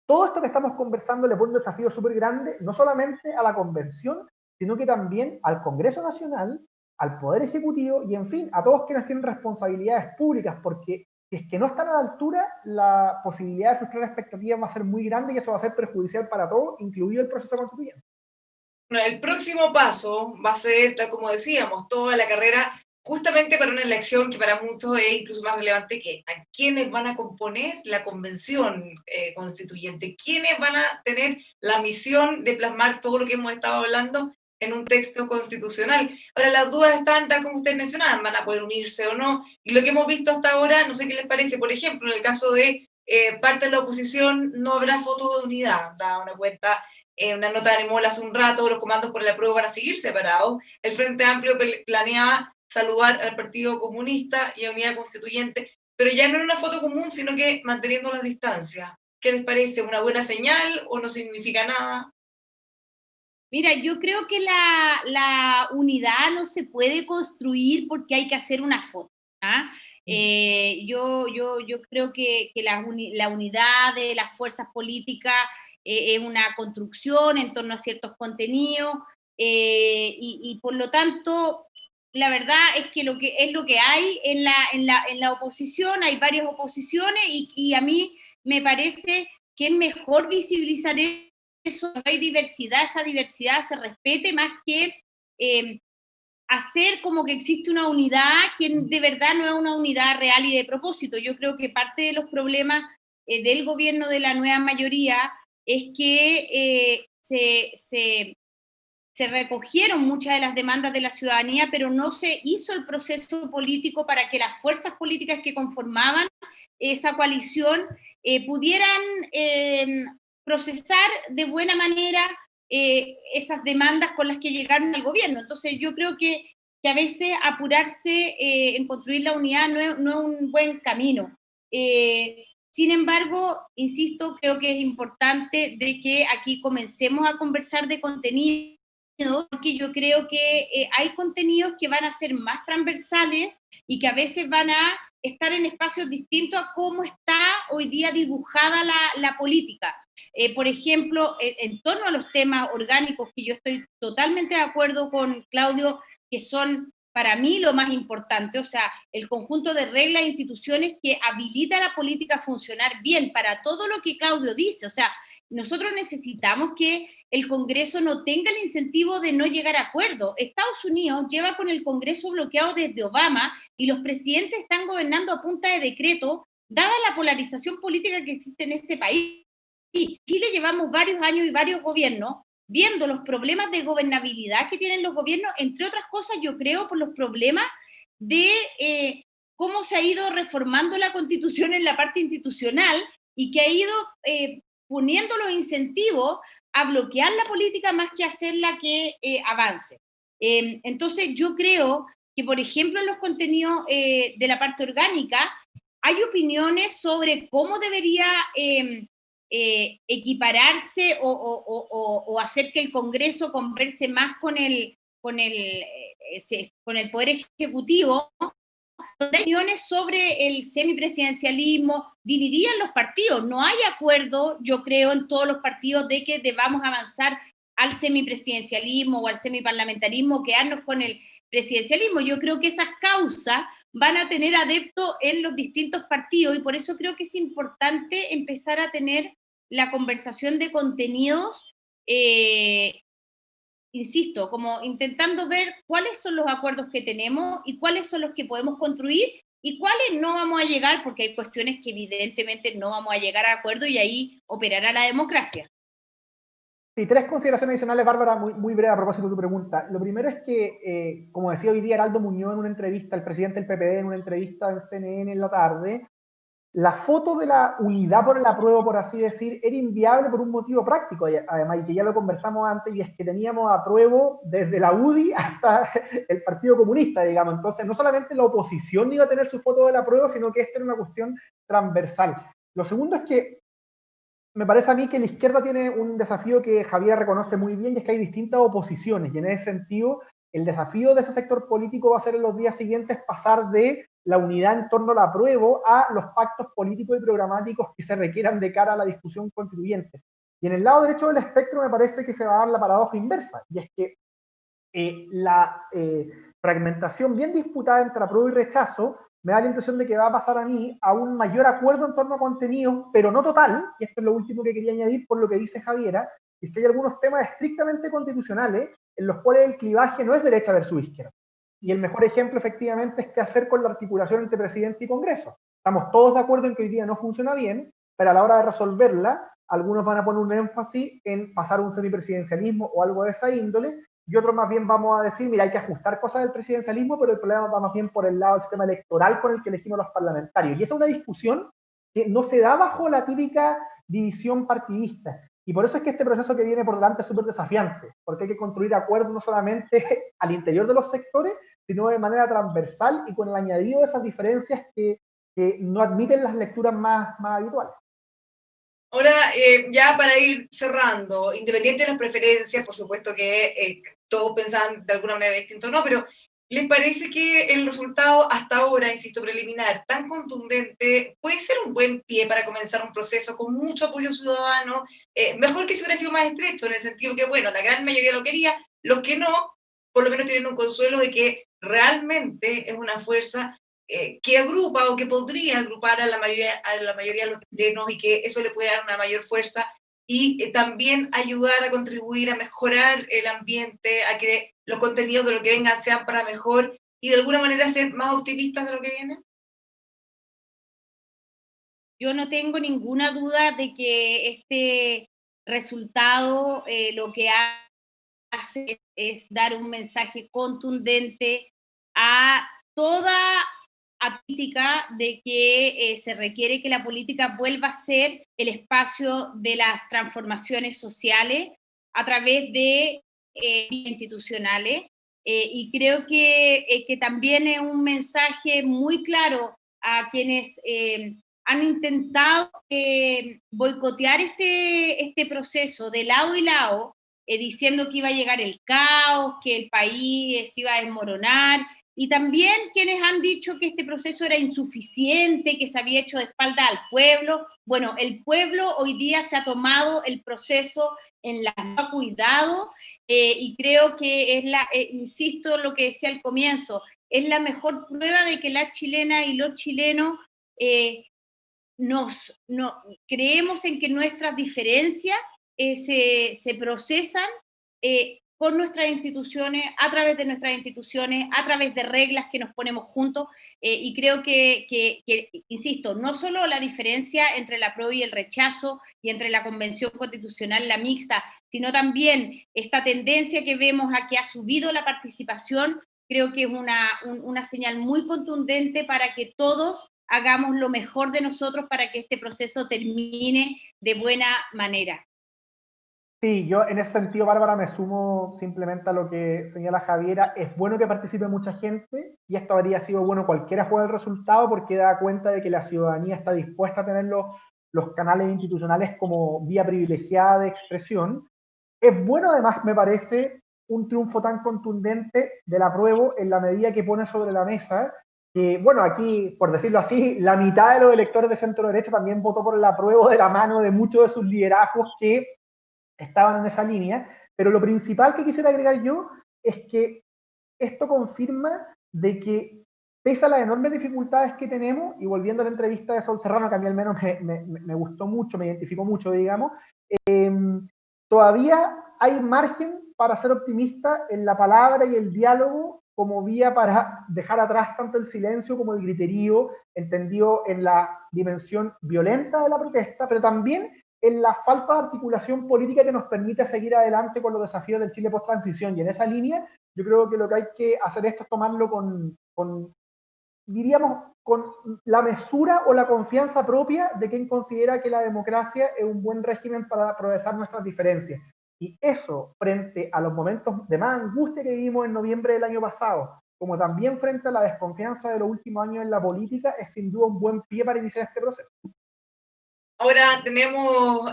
todo esto que estamos conversando le pone un desafío súper grande, no solamente a la convención, sino que también al Congreso Nacional, al Poder Ejecutivo y, en fin, a todos quienes tienen responsabilidades públicas, porque si es que no están a la altura, la posibilidad de frustrar expectativas va a ser muy grande y eso va a ser perjudicial para todos, incluido el proceso constituyente. Bueno, el próximo paso va a ser, tal como decíamos, toda la carrera justamente para una elección que para muchos es incluso más relevante que a quiénes van a componer la convención constituyente, quiénes van a tener la misión de plasmar todo lo que hemos estado hablando en un texto constitucional. Ahora, las dudas están, tal como ustedes mencionaban, van a poder unirse o no, y lo que hemos visto hasta ahora, no sé qué les parece, por ejemplo, en el caso de parte de la oposición, no habrá foto de unidad, da una cuenta una nota de Animol hace un rato, los comandos por el apruebo van a seguir separados. El Frente Amplio planeaba saludar al Partido Comunista y a Unidad Constituyente, pero ya no en una foto común, sino que manteniendo las distancias. ¿Qué les parece? ¿Una buena señal o no significa nada? Mira, yo creo que la unidad no se puede construir porque hay que hacer una foto. ¿Ah? Yo creo que la unidad de las fuerzas políticas es una construcción en torno a ciertos contenidos y por lo tanto la verdad es que lo que hay en la oposición, hay varias oposiciones y a mí me parece que es mejor visibilizar eso, no hay diversidad, esa diversidad se respete más que hacer como que existe una unidad que de verdad no es una unidad real y de propósito. Yo creo que parte de los problemas del gobierno de la nueva mayoría es que se recogieron muchas de las demandas de la ciudadanía, pero no se hizo el proceso político para que las fuerzas políticas que conformaban esa coalición pudieran procesar de buena manera esas demandas con las que llegaron al gobierno. Entonces yo creo que a veces apurarse en construir la unidad no es un buen camino. Sin embargo, insisto, creo que es importante de que aquí comencemos a conversar de contenido, porque yo creo que hay contenidos que van a ser más transversales y que a veces van a estar en espacios distintos a cómo está hoy día dibujada la política. Por ejemplo, en torno a los temas orgánicos, que yo estoy totalmente de acuerdo con Claudio, que son para mí lo más importante, o sea, el conjunto de reglas e instituciones que habilita a la política a funcionar bien para todo lo que Claudio dice, o sea, nosotros necesitamos que el Congreso no tenga el incentivo de no llegar a acuerdo. Estados Unidos lleva con el Congreso bloqueado desde Obama y los presidentes están gobernando a punta de decreto, dada la polarización política que existe en este país. Y Chile llevamos varios años y varios gobiernos viendo los problemas de gobernabilidad que tienen los gobiernos, entre otras cosas, yo creo, por los problemas de cómo se ha ido reformando la Constitución en la parte institucional y que ha ido poniendo los incentivos a bloquear la política más que hacerla que avance. Entonces yo creo que, por ejemplo, en los contenidos de la parte orgánica hay opiniones sobre cómo debería equipararse o hacer que el Congreso converse más con el Poder Ejecutivo, donde hay opiniones sobre el semipresidencialismo, dividían los partidos. No hay acuerdo, yo creo, en todos los partidos de que debamos avanzar al semipresidencialismo o al semiparlamentarismo, quedarnos con el presidencialismo. Yo creo que esas causas van a tener adeptos en los distintos partidos y por eso creo que es importante empezar a tener la conversación de contenidos insisto, como intentando ver cuáles son los acuerdos que tenemos y cuáles son los que podemos construir y cuáles no vamos a llegar, porque hay cuestiones que evidentemente no vamos a llegar a acuerdo y ahí operará la democracia. Sí, tres consideraciones adicionales, Bárbara, muy breve a propósito de tu pregunta. Lo primero es que, como decía hoy día Heraldo Muñoz en una entrevista, el presidente del PPD en una entrevista en CNN en la tarde, la foto de la unidad por el apruebo, por así decir, era inviable por un motivo práctico, además, y que ya lo conversamos antes, y es que teníamos apruebo desde la UDI hasta el Partido Comunista, digamos. Entonces, no solamente la oposición iba a tener su foto del apruebo, sino que esta era una cuestión transversal. Lo segundo es que me parece a mí que la izquierda tiene un desafío que Javier reconoce muy bien, y es que hay distintas oposiciones, y en ese sentido, el desafío de ese sector político va a ser en los días siguientes pasar de la unidad en torno al apruebo a los pactos políticos y programáticos que se requieran de cara a la discusión constituyente. Y en el lado derecho del espectro me parece que se va a dar la paradoja inversa, y es que la fragmentación bien disputada entre apruebo y rechazo me da la impresión de que va a pasar a mí a un mayor acuerdo en torno a contenidos, pero no total, y esto es lo último que quería añadir por lo que dice Javiera, es que hay algunos temas estrictamente constitucionales en los cuales el clivaje no es derecha versus izquierda. Y el mejor ejemplo, efectivamente, es qué hacer con la articulación entre presidente y Congreso. Estamos todos de acuerdo en que hoy día no funciona bien, pero a la hora de resolverla, algunos van a poner un énfasis en pasar a un semipresidencialismo o algo de esa índole, y otros más bien vamos a decir, mira, hay que ajustar cosas del presidencialismo, pero el problema va más bien por el lado del sistema electoral con el que elegimos los parlamentarios. Y esa es una discusión que no se da bajo la típica división partidista. Y por eso es que este proceso que viene por delante es súper desafiante, porque hay que construir acuerdos no solamente al interior de los sectores, sino de manera transversal y con el añadido de esas diferencias que no admiten las lecturas más habituales. Ahora, ya para ir cerrando, independiente de las preferencias, por supuesto que todos pensaban de alguna manera distinto, no, pero ¿les parece que el resultado hasta ahora, insisto, preliminar, tan contundente, puede ser un buen pie para comenzar un proceso con mucho apoyo ciudadano? Mejor que si hubiera sido más estrecho, en el sentido que, bueno, la gran mayoría lo quería, los que no, por lo menos tienen un consuelo de que realmente es una fuerza que agrupa o que podría agrupar a la mayoría de los chilenos y que eso le puede dar una mayor fuerza y también ayudar a contribuir a mejorar el ambiente, a que los contenidos de lo que vengan sean para mejor y de alguna manera ser más optimistas de lo que viene? Yo no tengo ninguna duda de que este resultado lo que hace es dar un mensaje contundente a toda crítica de que se requiere que la política vuelva a ser el espacio de las transformaciones sociales a través de institucionales. Y creo que también es un mensaje muy claro a quienes han intentado boicotear este proceso de lado y lado, diciendo que iba a llegar el caos, que el país se iba a desmoronar, y también quienes han dicho que este proceso era insuficiente, que se había hecho de espalda al pueblo. Bueno, el pueblo hoy día se ha tomado el proceso en la cuidado y creo que es insisto en lo que decía al comienzo, es la mejor prueba de que las chilenas y los chilenos creemos en que nuestras diferencias se procesan con nuestras instituciones, a través de nuestras instituciones, a través de reglas que nos ponemos juntos, y creo que, insisto, no solo la diferencia entre el apruebo y el rechazo, y entre la convención constitucional, la mixta, sino también esta tendencia que vemos a que ha subido la participación, creo que es una señal muy contundente para que todos hagamos lo mejor de nosotros para que este proceso termine de buena manera. Sí, yo en ese sentido, Bárbara, me sumo simplemente a lo que señala Javiera. Es bueno que participe mucha gente, y esto habría sido bueno cualquiera fuera el resultado, porque da cuenta de que la ciudadanía está dispuesta a tener los canales institucionales como vía privilegiada de expresión. Es bueno, además, me parece, un triunfo tan contundente del apruebo en la medida que pone sobre la mesa que, bueno, aquí, por decirlo así, la mitad de los electores de centro derecha también votó por el apruebo de la mano de muchos de sus liderazgos que estaban en esa línea, pero lo principal que quisiera agregar yo es que esto confirma de que, pese a las enormes dificultades que tenemos, y volviendo a la entrevista de Sol Serrano, que a mí al menos me gustó mucho, me identificó mucho, digamos, todavía hay margen para ser optimista en la palabra y el diálogo como vía para dejar atrás tanto el silencio como el griterío, entendido en la dimensión violenta de la protesta, pero también en la falta de articulación política que nos permite seguir adelante con los desafíos del Chile post-transición. Y en esa línea, yo creo que lo que hay que hacer esto es tomarlo diríamos, con la mesura o la confianza propia de quien considera que la democracia es un buen régimen para progresar nuestras diferencias. Y eso, frente a los momentos de más angustia que vivimos en noviembre del año pasado, como también frente a la desconfianza de los últimos años en la política, es sin duda un buen pie para iniciar este proceso. Ahora tenemos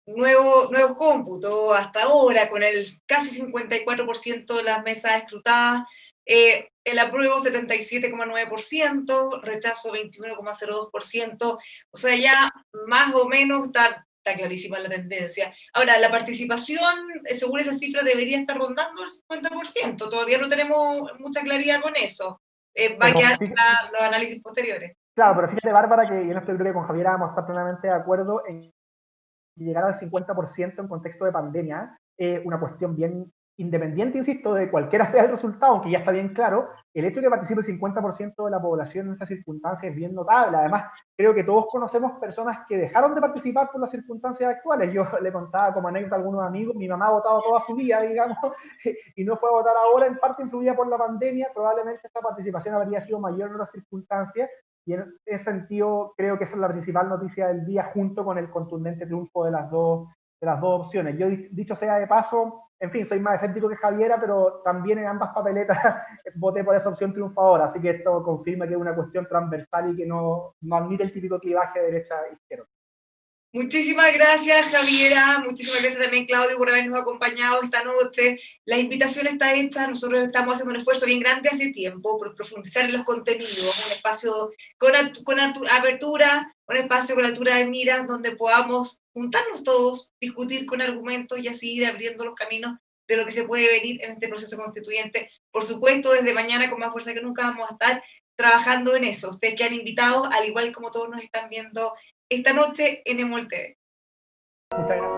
nuevos cómputos hasta ahora, con el casi 54% de las mesas escrutadas, el apruebo 77,9%, rechazo 21,02%, o sea, ya más o menos está clarísima la tendencia. Ahora, la participación, según esa cifra, debería estar rondando el 50%, todavía no tenemos mucha claridad con eso, va a quedar los análisis posteriores. Claro, pero fíjate, Bárbara, que yo no estoy, creo que con Javier vamos a estar plenamente de acuerdo en llegar al 50% en contexto de pandemia, una cuestión bien independiente, insisto, de cualquiera sea el resultado, aunque ya está bien claro, el hecho de que participe el 50% de la población en estas circunstancias es bien notable. Además, creo que todos conocemos personas que dejaron de participar por las circunstancias actuales. Yo le contaba como anécdota a algunos amigos, mi mamá ha votado toda su vida, digamos, y no fue a votar ahora, en parte influida por la pandemia, probablemente esta participación habría sido mayor en otras circunstancias, y en ese sentido creo que esa es la principal noticia del día, junto con el contundente triunfo de las dos opciones. Yo, dicho sea de paso, en fin, soy más escéptico que Javiera, pero también en ambas papeletas voté por esa opción triunfadora, así que esto confirma que es una cuestión transversal y que no admite el típico clivaje derecha-izquierda. Muchísimas gracias, Javiera. Muchísimas gracias también, Claudio, por habernos acompañado esta noche. La invitación está hecha. Nosotros estamos haciendo un esfuerzo bien grande hace tiempo por profundizar en los contenidos, un espacio con apertura, un espacio con altura de miras donde podamos juntarnos todos, discutir con argumentos y así ir abriendo los caminos de lo que se puede venir en este proceso constituyente. Por supuesto, desde mañana con más fuerza que nunca vamos a estar trabajando en eso. Ustedes que han invitado, al igual como todos nos están viendo esta noche en EMOL TV. Muchas gracias.